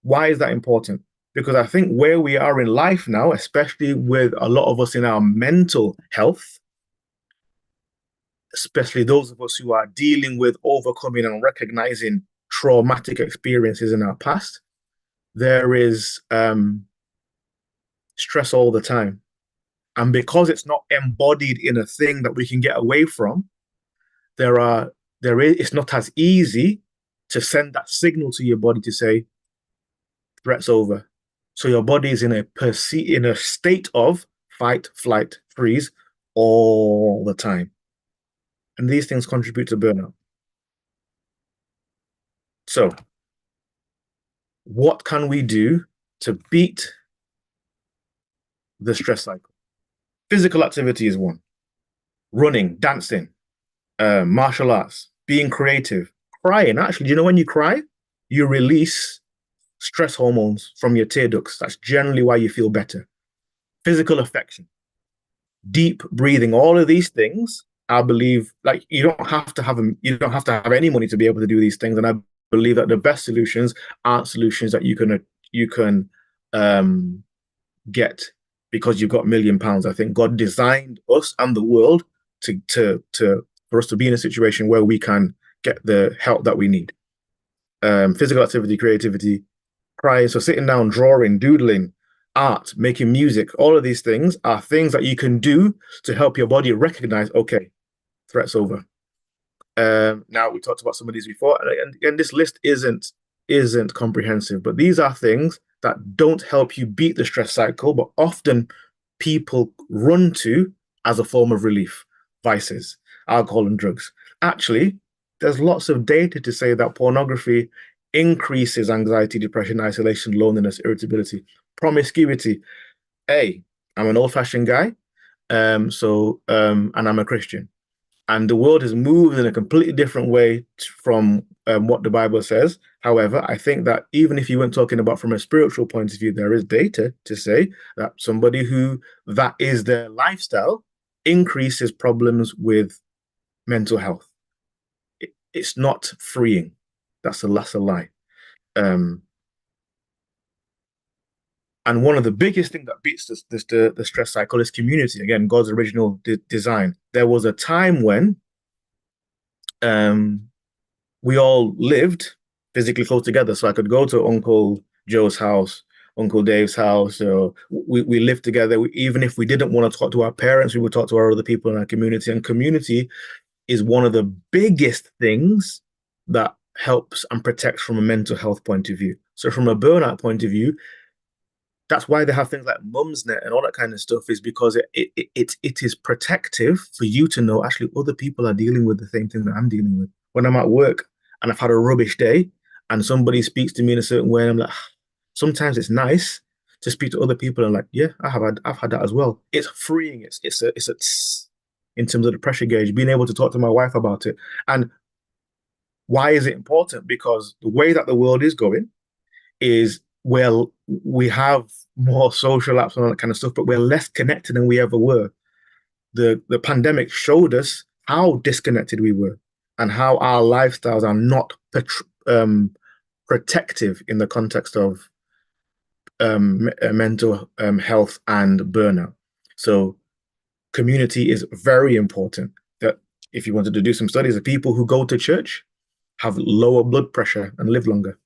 Speaker 4: Why is that important? Because I think where we are in life now, especially with a lot of us in our mental health, especially those of us who are dealing with overcoming and recognizing traumatic experiences in our past, there is stress all the time. And because it's not embodied in a thing that we can get away from, it's not as easy to send that signal to your body to say, threat's over. So your body is in a state of fight, flight, freeze all the time. And these things contribute to burnout. So what can we do to beat the stress cycle? Physical activity is one. Running, dancing, martial arts, being creative, crying. Actually, do you know when you cry, you release stress hormones from your tear ducts. That's generally why you feel better. Physical affection, deep breathing, all of these things, I believe, like you don't have to have any money to be able to do these things. And I believe that the best solutions aren't solutions that you can get because you've got £1 million. I think God designed us and the world for us to be in a situation where we can get the help that we need. Physical activity, creativity, crying. So sitting down, drawing, doodling, art, making music, all of these things are things that you can do to help your body recognize, okay, threat's over. Now we talked about some of these before, and this list isn't comprehensive, but these are things that don't help you beat the stress cycle, but often people run to as a form of relief. Vices, alcohol and drugs. Actually, there's lots of data to say that pornography increases anxiety, depression, isolation, loneliness, irritability, promiscuity. I'm an old-fashioned guy, and I'm a Christian. And the world has moved in a completely different way from what the Bible says. However, I think that even if you weren't talking about from a spiritual point of view, there is data to say that somebody who that is their lifestyle increases problems with mental health. It's not freeing. That's a lie. And one of the biggest things that beats the stress cycle is community. Again, God's original design. There was a time when we all lived physically close together. So I could go to Uncle Joe's house, Uncle Dave's house. We lived together. Even if we didn't want to talk to our parents, we would talk to our other people in our community. And community is one of the biggest things that helps and protects from a mental health point of view. So from a burnout point of view, that's why they have things like Mumsnet and all that kind of stuff, is because it is protective for you to know actually other people are dealing with the same thing that I'm dealing with. When I'm at work and I've had a rubbish day and somebody speaks to me in a certain way, and I'm like, sometimes it's nice to speak to other people and like, yeah, I've had that as well. It's freeing. It's in terms of the pressure gauge, being able to talk to my wife about it. And why is it important? Because the way that the world is going is, well, we have more social apps and all that kind of stuff, but we're less connected than we ever were. the pandemic showed us how disconnected we were and how our lifestyles are not protective in the context of mental health and burnout. So community is very important. That if you wanted to do some studies, the people who go to church have lower blood pressure and live longer.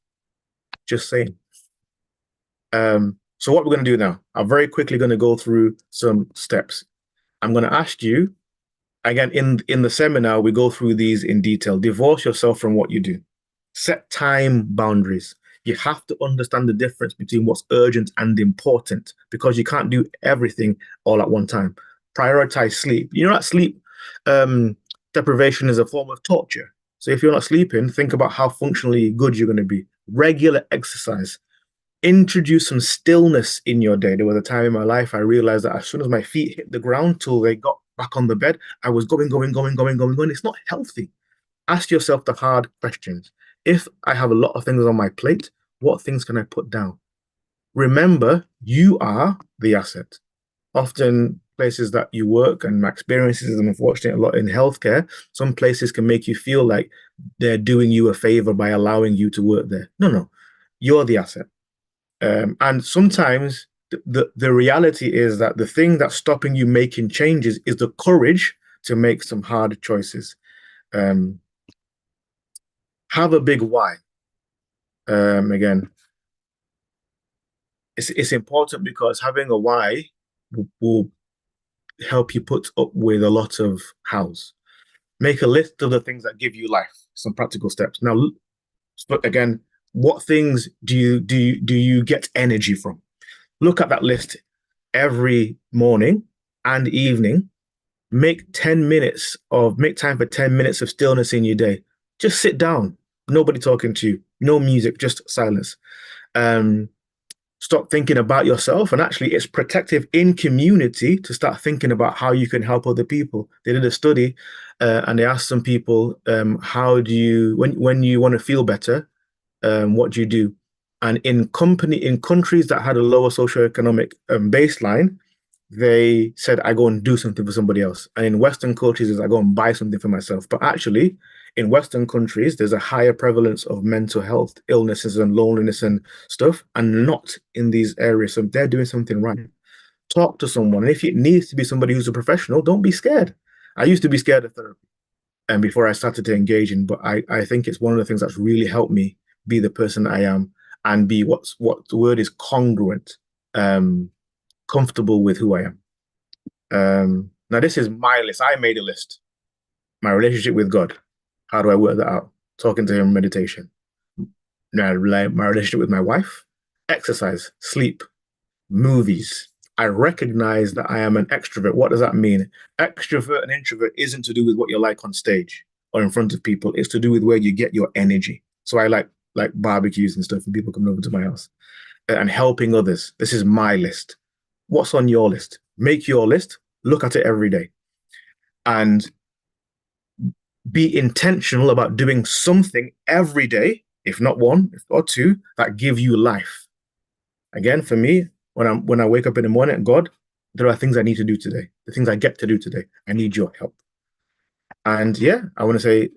Speaker 4: Just saying. So what we're going to do now, I'm very quickly going to go through some steps. I'm going to ask you, again, in the seminar, we go through these in detail. Divorce yourself from what you do. Set time boundaries. You have to understand the difference between what's urgent and important, because you can't do everything all at one time. Prioritize sleep. You know that sleep deprivation is a form of torture. So if you're not sleeping, think about how functionally good you're going to be. Regular exercise. Introduce some stillness in your day. There was a time in my life I realized that as soon as my feet hit the ground till they got back on the bed, I was going. It's not healthy. Ask yourself the hard questions. If I have a lot of things on my plate, what things can I put down? Remember, you are the asset. Often places that you work, and my experiences, and unfortunately a lot in healthcare, some places can make you feel like they're doing you a favor by allowing you to work there. No, you're the asset. And sometimes the reality is that the thing that's stopping you making changes is the courage to make some hard choices. Have a big why. Again, it's important because having a why will help you put up with a lot of hows. Make a list of the things that give you life, some practical steps. Now, but again, what things do you get energy from? Look at that list every morning and evening. Make time for 10 minutes of stillness in your day. Just sit down, nobody talking to you, no music, just silence. Stop thinking about yourself, and actually it's protective in community to start thinking about how you can help other people. They did a study and they asked some people, how do you, when you want to feel better, what do you do? And in countries that had a lower socioeconomic baseline, they said, I go and do something for somebody else. And in Western cultures, I go and buy something for myself. But actually, in Western countries, there's a higher prevalence of mental health illnesses and loneliness and stuff, and not in these areas. So they're doing something right. Talk to someone. And if it needs to be somebody who's a professional, don't be scared. I used to be scared of therapy, and before I started to engage in, but I think it's one of the things that's really helped me be the person I am and be what the word is, congruent, comfortable with who I am. Now, this is my list. I made a list. My relationship with God. How do I work that out? Talking to him, meditation. Now, my relationship with my wife, exercise, sleep, movies. I recognize that I am an extrovert. What does that mean? Extrovert and introvert isn't to do with what you're like on stage or in front of people. It's to do with where you get your energy. So I like barbecues and stuff and people coming over to my house and helping others. This is my list. What's on your list? Make your list, look at it every day, and be intentional about doing something every day, if not one or two, that give you life. Again, for me, when I wake up in the morning, God, there are things I need to do today. The things I get to do today. I need your help. And yeah, I want to say,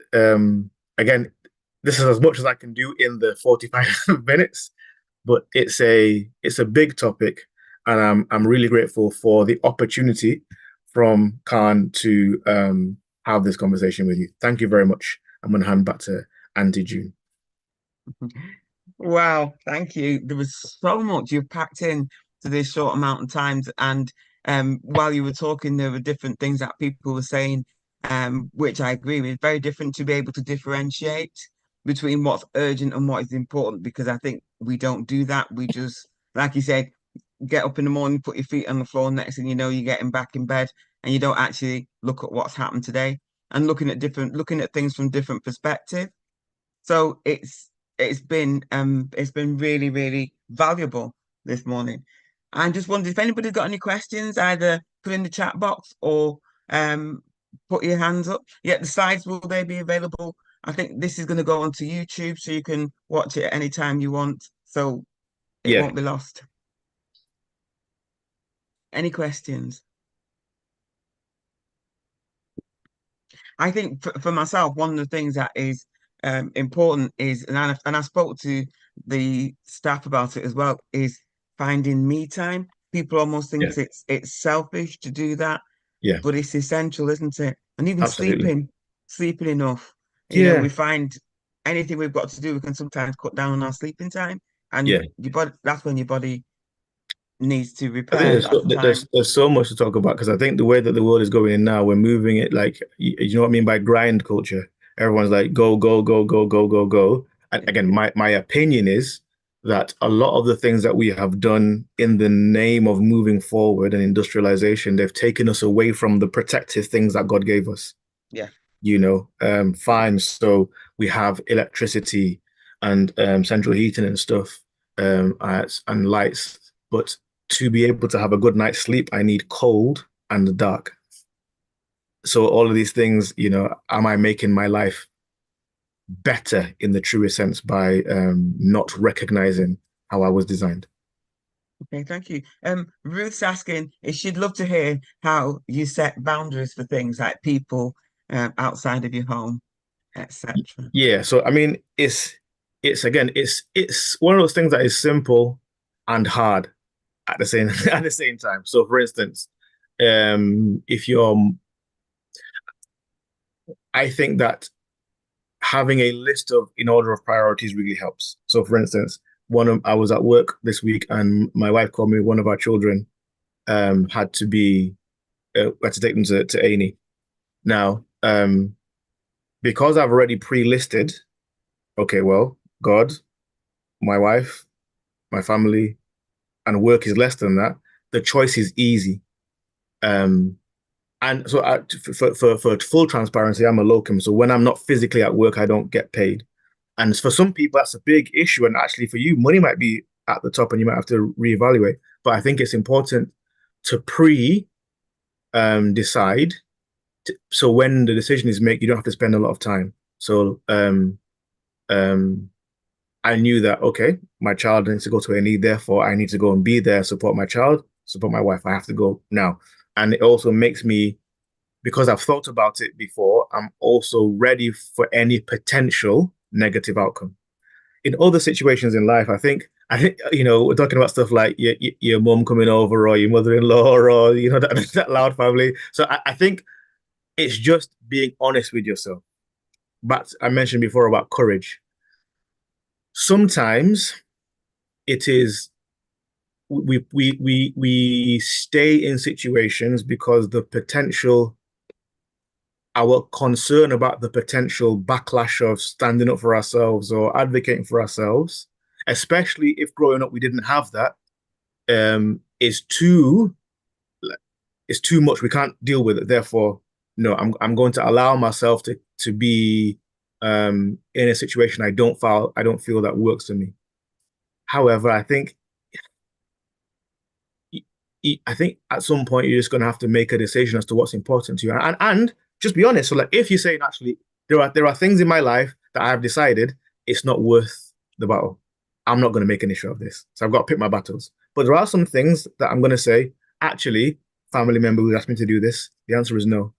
Speaker 4: again, this is as much as I can do in the 45 minutes, but it's a big topic, and I'm really grateful for the opportunity from Khan to have this conversation with you. Thank you very much. I'm going to hand back to Auntie June.
Speaker 3: Wow, thank you. There was so much you've packed in to this short amount of time, and while you were talking, there were different things that people were saying, which I agree with. Very different to be able to differentiate between what's urgent and what is important, because I think we don't do that. We just, like you said, get up in the morning, put your feet on the floor, next thing you know, you're getting back in bed, and you don't actually look at what's happened today and looking at things from different perspective. So it's been really, really valuable this morning. I just wondered if anybody's got any questions, either put in the chat box or put your hands up. Yeah, the slides, will they be available? I think this is going to go onto YouTube, so you can watch it anytime you want. So it won't be lost. Any questions? I think for myself, one of the things that is important is, and I spoke to the staff about it as well, is finding me time. People almost
Speaker 4: Yeah,
Speaker 3: think it's selfish to do that,
Speaker 4: yeah,
Speaker 3: but it's essential, isn't it? And even
Speaker 4: absolutely.
Speaker 3: sleeping enough.
Speaker 4: Yeah,
Speaker 3: We find anything we've got to do, we can sometimes cut down on our sleeping time, and
Speaker 4: yeah.
Speaker 3: your body, that's when your body needs to
Speaker 4: I think
Speaker 3: repair. That's the time.
Speaker 4: there's so much to talk about because I think the way that the world is going in now, we're moving it like you know what I mean by grind culture. Everyone's like go go go go go go go. And
Speaker 3: Yeah.
Speaker 4: again, my opinion is that a lot of the things that we have done in the name of moving forward and industrialization, they've taken us away from the protective things that God gave us.
Speaker 3: Yeah.
Speaker 4: You know, fine. So we have electricity and central heating and stuff, and lights, but to be able to have a good night's sleep, I need cold and dark. So all of these things, you know, am I making my life better in the truest sense by not recognizing how I was designed?
Speaker 3: Okay, thank you. Ruth's asking if she'd love to hear how you set boundaries for things like people outside of your home, etc.
Speaker 4: Yeah. So I mean, it's again, it's one of those things that is simple and hard at the same at the same time. So for instance, if you're, I think that having a list of in order of priorities really helps. So for instance, I was at work this week and my wife called me. One of our children had to be had to take them to A&E. Now, because I've already pre-listed, okay, well, God, my wife, my family, and work is less than that. The choice is easy. Um, And so for full transparency, I'm a locum. So when I'm not physically at work, I don't get paid. And for some people, that's a big issue. And actually for you, money might be at the top and you might have to reevaluate. But I think it's important to decide. So when the decision is made, you don't have to spend a lot of time. So um, I knew that, okay, my child needs to go to A&E, therefore I need to go and be there, support my child, support my wife. I have to go now. And it also makes me, because I've thought about it before, I'm also ready for any potential negative outcome. In other situations in life, I think, you know, we're talking about stuff like your mum coming over or your mother-in-law or, you know, that loud family. So I think it's just being honest with yourself. But I mentioned before about courage. Sometimes it is we stay in situations because our concern about the potential backlash of standing up for ourselves or advocating for ourselves, especially if growing up we didn't have that, is too much. We can't deal with it. Therefore, no, I'm going to allow myself to be in a situation I don't feel that works for me. However, I think at some point you're just going to have to make a decision as to what's important to you, and just be honest. So, like, if you're saying actually there are things in my life that I've decided it's not worth the battle, I'm not going to make an issue of this. So I've got to pick my battles. But there are some things that I'm going to say. Actually, family member who asked me to do this. The answer is no.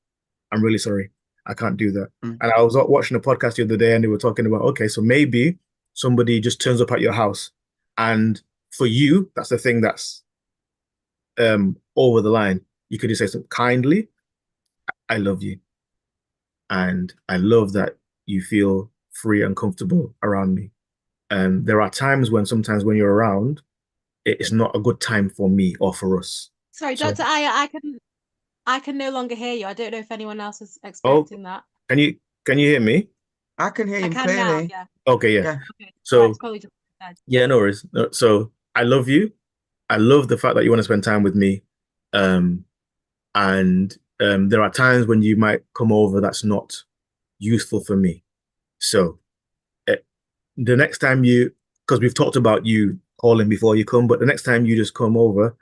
Speaker 4: I'm really sorry. I can't do that.
Speaker 3: Mm.
Speaker 4: And I was watching a podcast the other day, and they were talking about, okay, so maybe somebody just turns up at your house, and for you, that's the thing that's over the line. You could just say something kindly, I love you. And I love that you feel free and comfortable around me. And there are times sometimes when you're around, it's not a good time for me or for us.
Speaker 1: Sorry,
Speaker 4: So,
Speaker 1: Dr. Aya, I can no longer hear you. I don't know if anyone else is
Speaker 4: oh,
Speaker 1: experiencing that.
Speaker 4: can you hear me?
Speaker 3: I can hear
Speaker 1: I
Speaker 3: him
Speaker 1: can now,
Speaker 3: clearly.
Speaker 1: yeah.
Speaker 4: Okay, yeah.
Speaker 3: Yeah.
Speaker 1: Okay.
Speaker 4: So,
Speaker 1: It's probably just
Speaker 4: yeah, no worries. So I love you. I love the fact that you want to spend time with me. And there are times when you might come over that's not useful for me. So the next time because we've talked about you calling before you come, but the next time you just come over,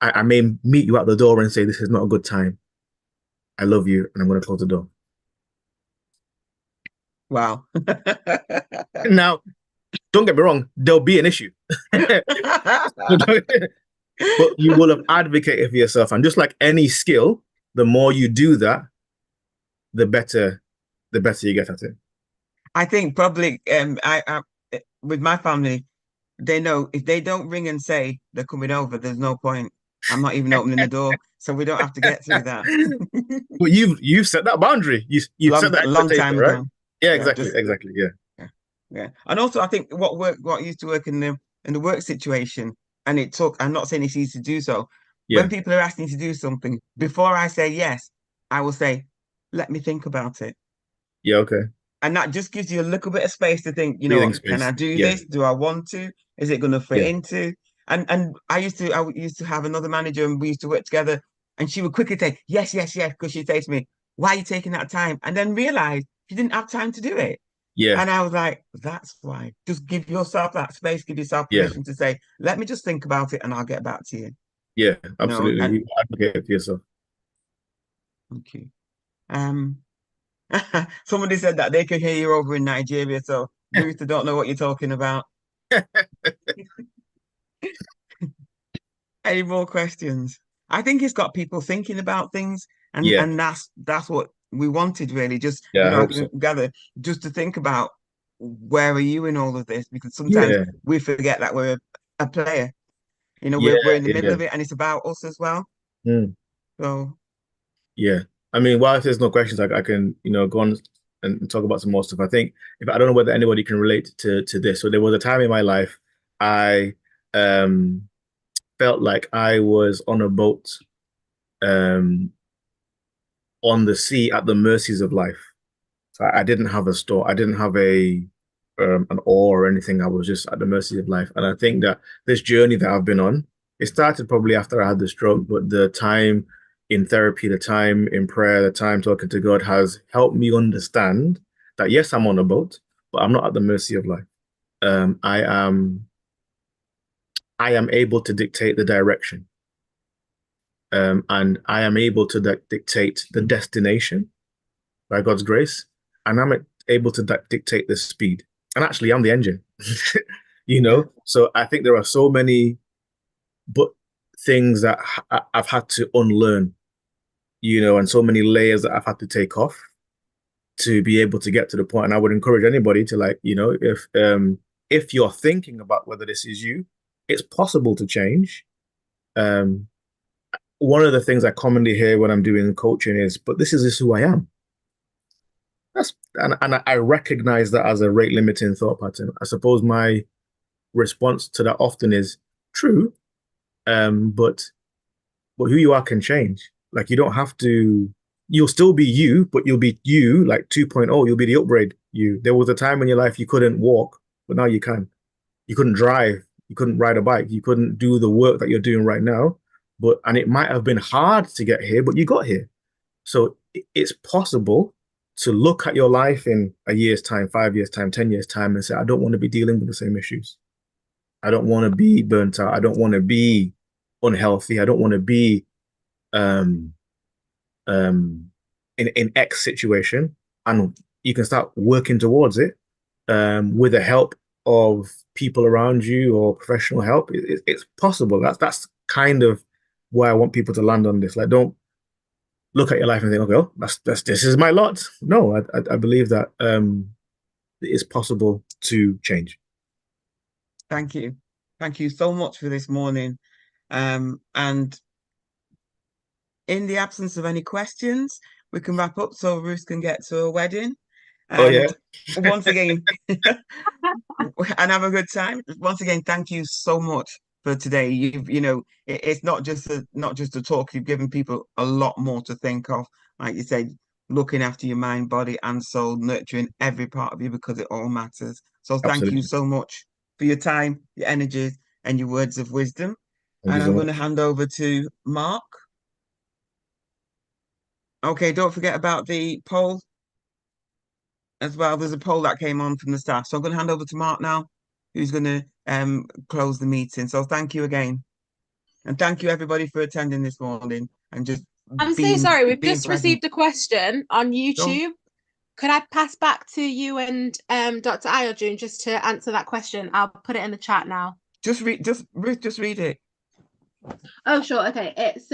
Speaker 4: I may meet you at the door and say, this is not a good time. I love you, and I'm going to close the door.
Speaker 3: Wow.
Speaker 4: Now, don't get me wrong, there'll be an issue. But you will have advocated for yourself. And just like any skill, the more you do that, the better you get at it.
Speaker 3: I think probably I with my family, they know if they don't ring and say they're coming over, there's no point. I'm not even opening the door, so we don't have to get through that.
Speaker 4: But you've set that boundary. You've set that
Speaker 3: Long time
Speaker 4: expectation, right?
Speaker 3: ago.
Speaker 4: Yeah,
Speaker 3: Yeah,
Speaker 4: exactly,
Speaker 3: just
Speaker 4: exactly. Yeah,
Speaker 3: yeah, yeah. And also, I think what used to work in the work situation, and it took. I'm not saying it's easy to do so. When
Speaker 4: yeah,
Speaker 3: people are asking to do something, before I say yes, I will say, "Let me think about it."
Speaker 4: yeah. Okay.
Speaker 3: And that just gives you a little bit of space to think,
Speaker 4: Breathing
Speaker 3: can I
Speaker 4: space.
Speaker 3: do
Speaker 4: Yeah,
Speaker 3: this? Do I want to? Is it going to fit
Speaker 4: yeah,
Speaker 3: into? And I used to have another manager and we used to work together and she would quickly say, yes, yes, yes, because she'd say to me, why are you taking that time? And then realize she didn't have time to do it.
Speaker 4: yeah,
Speaker 3: And I was like, that's why. Just give yourself that space, give yourself
Speaker 4: yeah,
Speaker 3: permission to say, let me just think about it and I'll get back to you.
Speaker 4: yeah.
Speaker 3: And
Speaker 4: Absolutely. You advocate for yourself.
Speaker 3: thank you. Um somebody said that they could hear you over in Nigeria, so Ruth, I don't know what you're talking about. Any more questions? I think it's got people thinking about things,
Speaker 4: Yeah,
Speaker 3: and that's what we wanted really. Just
Speaker 4: yeah. I
Speaker 3: I
Speaker 4: hope so.
Speaker 3: can gather just to think about where are you in all of this? Because sometimes
Speaker 4: Yeah,
Speaker 3: we forget that we're a player.
Speaker 4: yeah,
Speaker 3: We're in the middle
Speaker 4: yeah.
Speaker 3: of it, and it's about us as well.
Speaker 4: Mm,
Speaker 3: So
Speaker 4: yeah. I mean, while if there's no questions, I can go on and talk about some more stuff. I think if I don't know whether anybody can relate to this. So there was a time in my life I um felt like I was on a boat um on the sea at the mercies of life. So I didn't have a store. I didn't have an oar or anything. I was just at the mercy of life. And I think that this journey that I've been on, it started probably after I had the stroke, but the time in therapy, the time in prayer, the time talking to God has helped me understand that yes, I'm on a boat, but I'm not at the mercy of life. Um, I am I am able to dictate the direction. And I am able to dictate the destination by God's grace, and I'm able to dictate the speed. And actually, I'm the engine,
Speaker 3: yeah,
Speaker 4: So I think there are so many but things that I've had to unlearn, and so many layers that I've had to take off to be able to get to the point. And I would encourage anybody to if you're thinking about whether this is you, it's possible to change. Um, One of the things I commonly hear when I'm doing coaching is, but this is just who I am. And I recognize that as a rate limiting thought pattern. I suppose my response to that often is true, but who you are can change. Like you don't have to. You'll still be you, but you'll be you like 2.0. You'll be the upgrade you. There was a time in your life you couldn't walk, but now you can. You couldn't drive. You couldn't ride a bike. You couldn't do the work that you're doing right now. And it might have been hard to get here, but you got here. So it's possible to look at your life in a year's time, 5 years' time, 10 years' time, and say, I don't want to be dealing with the same issues. I don't want to be burnt out. I don't want to be unhealthy. I don't want to be um, in X situation. And you can start working towards it with the help of people around you or professional help. It's possible. That's kind of where I want people to land on this. Like, don't look at your life and think, okay, oh, this is my lot. No, I believe that it is possible to change.
Speaker 3: thank you. Thank you so much for this morning. And in the absence of any questions, we can wrap up so Ruth can get to a wedding.
Speaker 4: Oh yeah,
Speaker 3: And once again, and have a good time. Once again, thank you so much for today. It's not just a talk. You've given people a lot more to think of. Like you said, looking after your mind, body, and soul, nurturing every part of you because it all matters. So thank you
Speaker 4: absolutely.
Speaker 3: so much for your time, your energies, and your words of wisdom.
Speaker 4: Thank you
Speaker 3: And
Speaker 4: so
Speaker 3: I'm going to
Speaker 4: much.
Speaker 3: hand over to Mark. Okay, don't forget about the poll as well. There's a poll that came on from the staff. So I'm going to hand over to Mark now, who's going to close the meeting. So thank you again. And thank you everybody for attending this morning and just
Speaker 1: I'm so
Speaker 3: being
Speaker 1: sorry. We've
Speaker 3: being
Speaker 1: just
Speaker 3: present.
Speaker 1: received a question on
Speaker 3: So
Speaker 1: YouTube. Could I pass back to you and Dr. Ayojun just to answer that question? I'll put it in the chat now.
Speaker 3: just Ruth, just read it.
Speaker 1: Oh, sure. Okay. It's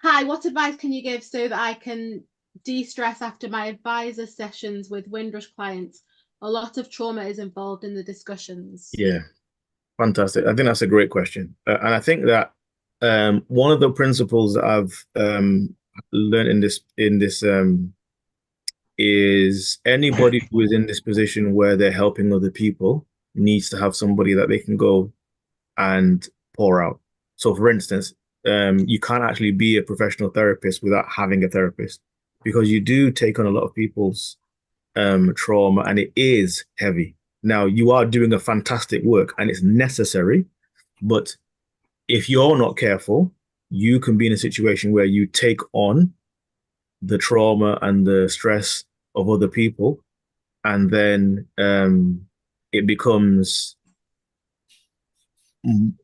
Speaker 1: hi, what advice can you give so that I can de-stress after my advisor sessions with Windrush clients. A lot of trauma is involved in the discussions.
Speaker 4: Yeah, fantastic. I think that's a great question. And I think that one of the principles that I've learned in this is anybody who is in this position where they're helping other people needs to have somebody that they can go and pour out. So, for instance, you can't actually be a professional therapist without having a therapist because you do take on a lot of people's trauma and it is heavy. Now, you are doing a fantastic work and it's necessary, but if you're not careful, you can be in a situation where you take on the trauma and the stress of other people, and then it becomes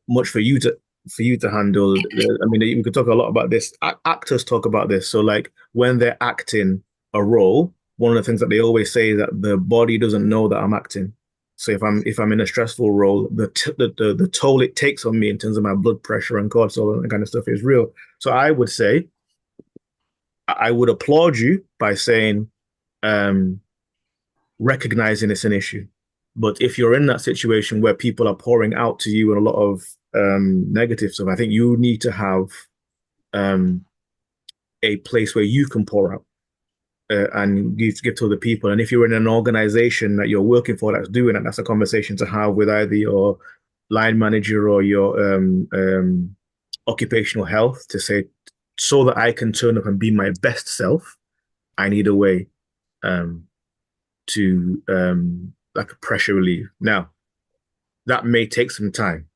Speaker 4: much for you to handle. I mean, we could talk a lot about this. Actors talk about this. So, like when they're acting a role, one of the things that they always say is that the body doesn't know that I'm acting. So if I'm in a stressful role, the toll it takes on me in terms of my blood pressure and cortisol and that kind of stuff is real. So I would say I would applaud you by saying recognizing it's an issue. But if you're in that situation where people are pouring out to you and a lot of negative stuff, I think you need to have a place where you can pour out and give to other people. And if you're in an organization that you're working for that's doing it, that's a conversation to have with either your line manager or your occupational health to say, so that I can turn up and be my best self, I need a way to like a pressure relief. Now, that may take some time.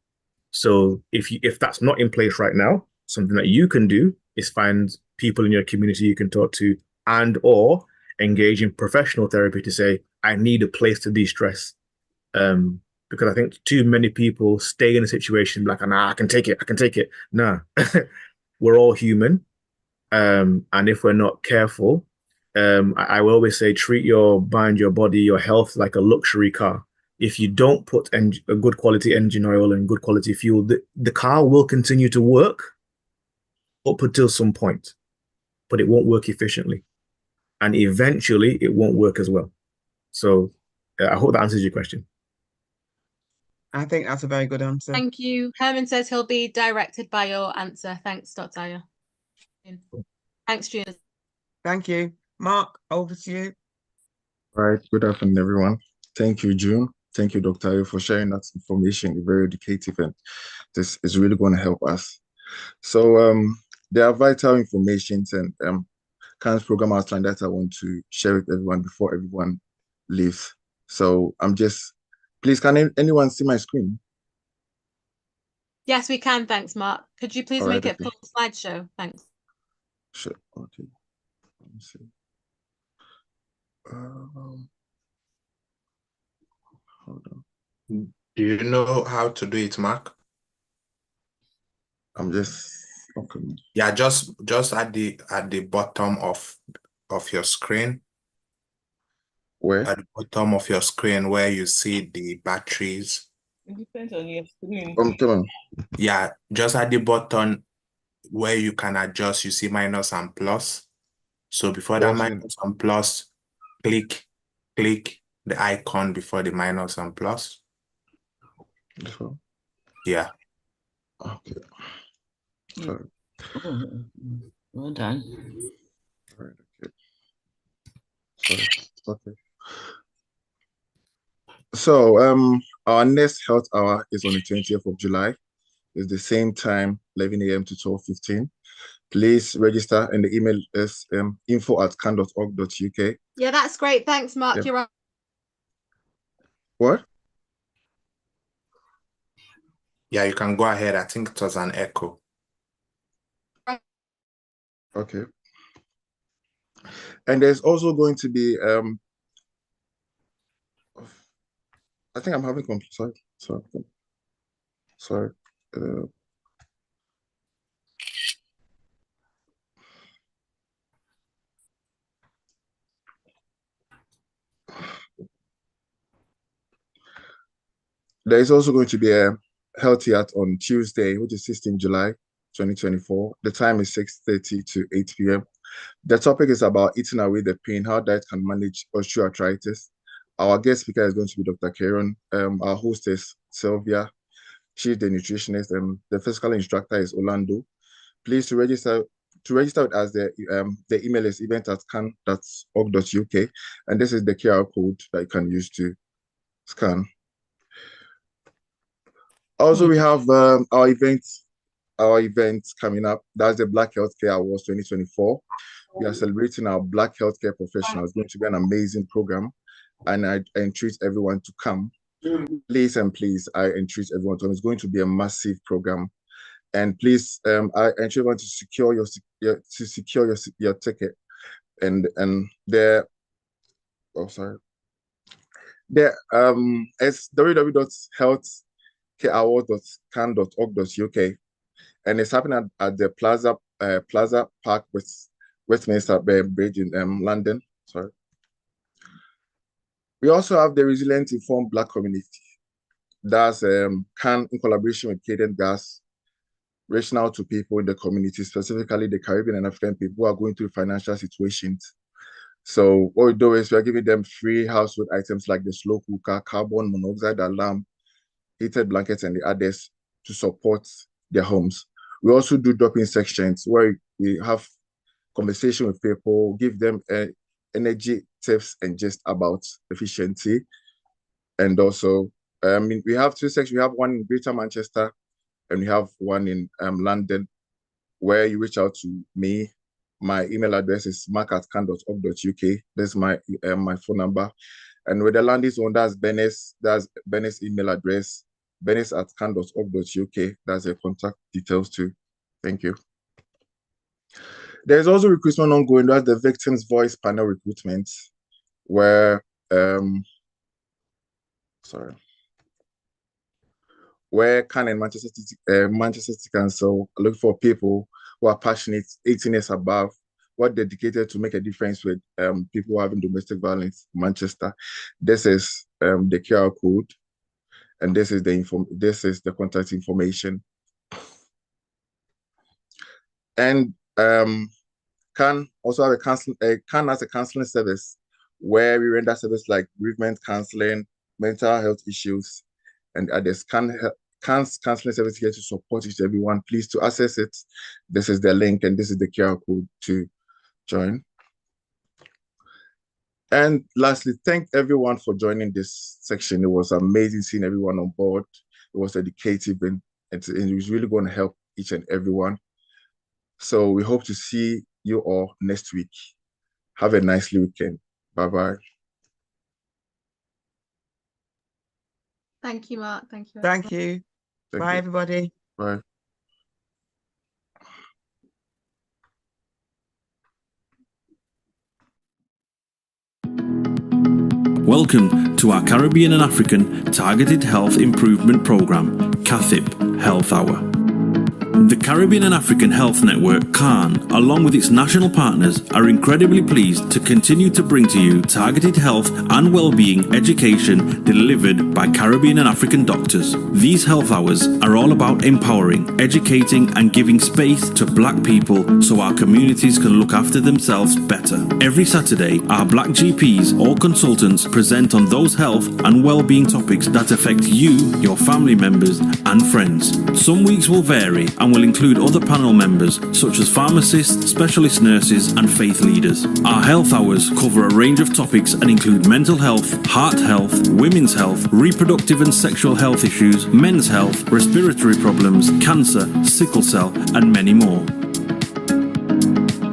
Speaker 4: So if that's not in place right now, something that you can do is find people in your community you can talk to and or engage in professional therapy to say, I need a place to de-stress. Because I think too many people stay in a situation like, nah, I can take it. Nah, we're all human. And if we're not careful, I will always say, treat your mind, your body, your health like a luxury car. If you don't put a good quality engine oil and good quality fuel, the car will continue to work up until some point, but it won't work efficiently. And eventually it won't work as well. So I hope that answers your question.
Speaker 3: I think that's a very good answer.
Speaker 1: Thank you. Herman says he'll be directed by your answer. Thanks, Dr. Ayo. Thanks, June.
Speaker 3: Thank you. Mark, over to you.
Speaker 6: All right. Good afternoon, everyone. Thank you, June. Thank you, Dr. Ayo, for sharing that information. Very educative, and this is really going to help us. So there are vital informations and kind of program outline that I want to share with everyone before everyone leaves. So please, can anyone see my screen?
Speaker 1: Yes, we can. Thanks, Mark. Could you please make it full slideshow? Thanks.
Speaker 6: Sure. Okay. Let me see. Hold on.
Speaker 5: Do you know how to do it, Mark?
Speaker 6: I'm just okay.
Speaker 5: Yeah, just at the bottom of your screen.
Speaker 6: Where?
Speaker 5: At the bottom of your screen where you see the batteries.
Speaker 7: It depends on your screen.
Speaker 6: Come on.
Speaker 5: Yeah, just at the button where you can adjust, you see minus and plus. So before that minus and plus, click the icon before the minus and plus.
Speaker 6: This one?
Speaker 5: Yeah.
Speaker 6: Okay.
Speaker 7: Sorry. Well done.
Speaker 6: All right, okay. Sorry. Okay. So our next health hour is on the 20th of July. It's the same time, 11 a.m. to 12:15. Please register, and the email is info@can.org.uk.
Speaker 1: Yeah, that's great. Thanks, Mark.
Speaker 6: Yeah.
Speaker 1: You're on.
Speaker 6: What?
Speaker 5: Yeah, you can go ahead. I think it was an echo.
Speaker 6: Okay. And there's also going to be I think I'm having sorry. There is also going to be a healthy art on Tuesday, which is 16 July 2024. The time is 6:30 to 8 p.m. The topic is about eating away the pain, how diet can manage osteoarthritis. Our guest speaker is going to be Dr. Karen. Our host is Sylvia. She's the nutritionist, and the physical instructor is Orlando. Please to register with us, the email is event@can.org.uk, and this is the QR code that you can use to scan. Also, we have our events coming up. That's the Black Healthcare Awards 2024. We are celebrating our Black healthcare professionals. It's going to be an amazing program, and I entreat everyone to come. Please, I entreat everyone to come. It's going to be a massive program, and please, I entreat everyone to secure your ticket. And it's www.healthcareawards.can.org.uk, and it's happening at the Plaza Park with Westminster Bridge in London. Sorry. We also have the Resilient Informed Black Community. That's CAN in collaboration with Cadent Gas, reaching out to people in the community, specifically the Caribbean and African people who are going through financial situations. So what we do is we're giving them free household items like the slow cooker, carbon monoxide alarm, heated blankets, and the others to support their homes. We also do drop-in sections where we have conversation with people, give them energy tips and just about efficiency. And also, we have two sections. We have one in Greater Manchester and we have one in London, where you reach out to me. My email address is mark@can.org.uk. That's my phone number. And with the London's one, that's Bennett's email address, bennis@can.org.uk. That's the contact details too. Thank you. There's also recruitment ongoing. That's the Victims Voice panel recruitment, where CAN and Manchester City Council look for people who are passionate, 18 years above, who are dedicated to make a difference with people having domestic violence in Manchester. This is the QR code, and this is the contact information. And CAN also have CAN has a counseling service where we render service like bereavement counseling, mental health issues, and others. CAN's counseling service here to support each and everyone. Please, to access it, this is the link and this is the QR code to join. And lastly, thank everyone for joining this section. It was amazing seeing everyone on board. It was educative and it was really going to help each and everyone. So we hope to see you all next week. Have a nice weekend. Bye-bye.
Speaker 1: Thank you, Mark. Thank you.
Speaker 3: Thank you. Bye, everybody.
Speaker 6: Bye.
Speaker 2: Welcome to our Caribbean and African Targeted Health Improvement Program, CATHIP Health Hour. The Caribbean and African Health Network, CAN, along with its national partners, are incredibly pleased to continue to bring to you targeted health and well-being education delivered by Caribbean and African doctors. These health hours are all about empowering, educating, and giving space to Black people so our communities can look after themselves better. Every Saturday, our Black GPs or consultants present on those health and well-being topics that affect you, your family members, and friends. Some weeks will vary and will include other panel members such as pharmacists, specialist nurses, and faith leaders. Our health hours cover a range of topics and include mental health, heart health, women's health, reproductive and sexual health issues, men's health, respiratory problems, cancer, sickle cell, and many more.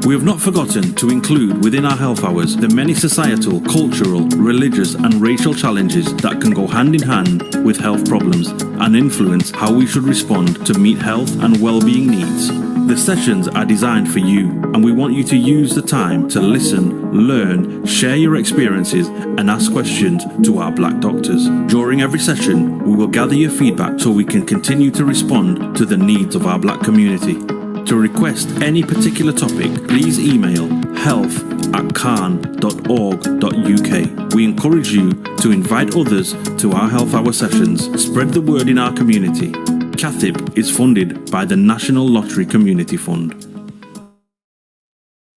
Speaker 2: We have not forgotten to include within our health hours the many societal, cultural, religious, and racial challenges that can go hand in hand with health problems and influence how we should respond to meet health and well-being needs. The sessions are designed for you, and we want you to use the time to listen, learn, share your experiences, and ask questions to our Black doctors. During every session, we will gather your feedback so we can continue to respond to the needs of our Black community. To request any particular topic, please email health@can.org.uk. We encourage you to invite others to our health hour sessions. Spread the word in our community. CATHIP is funded by the National Lottery Community Fund.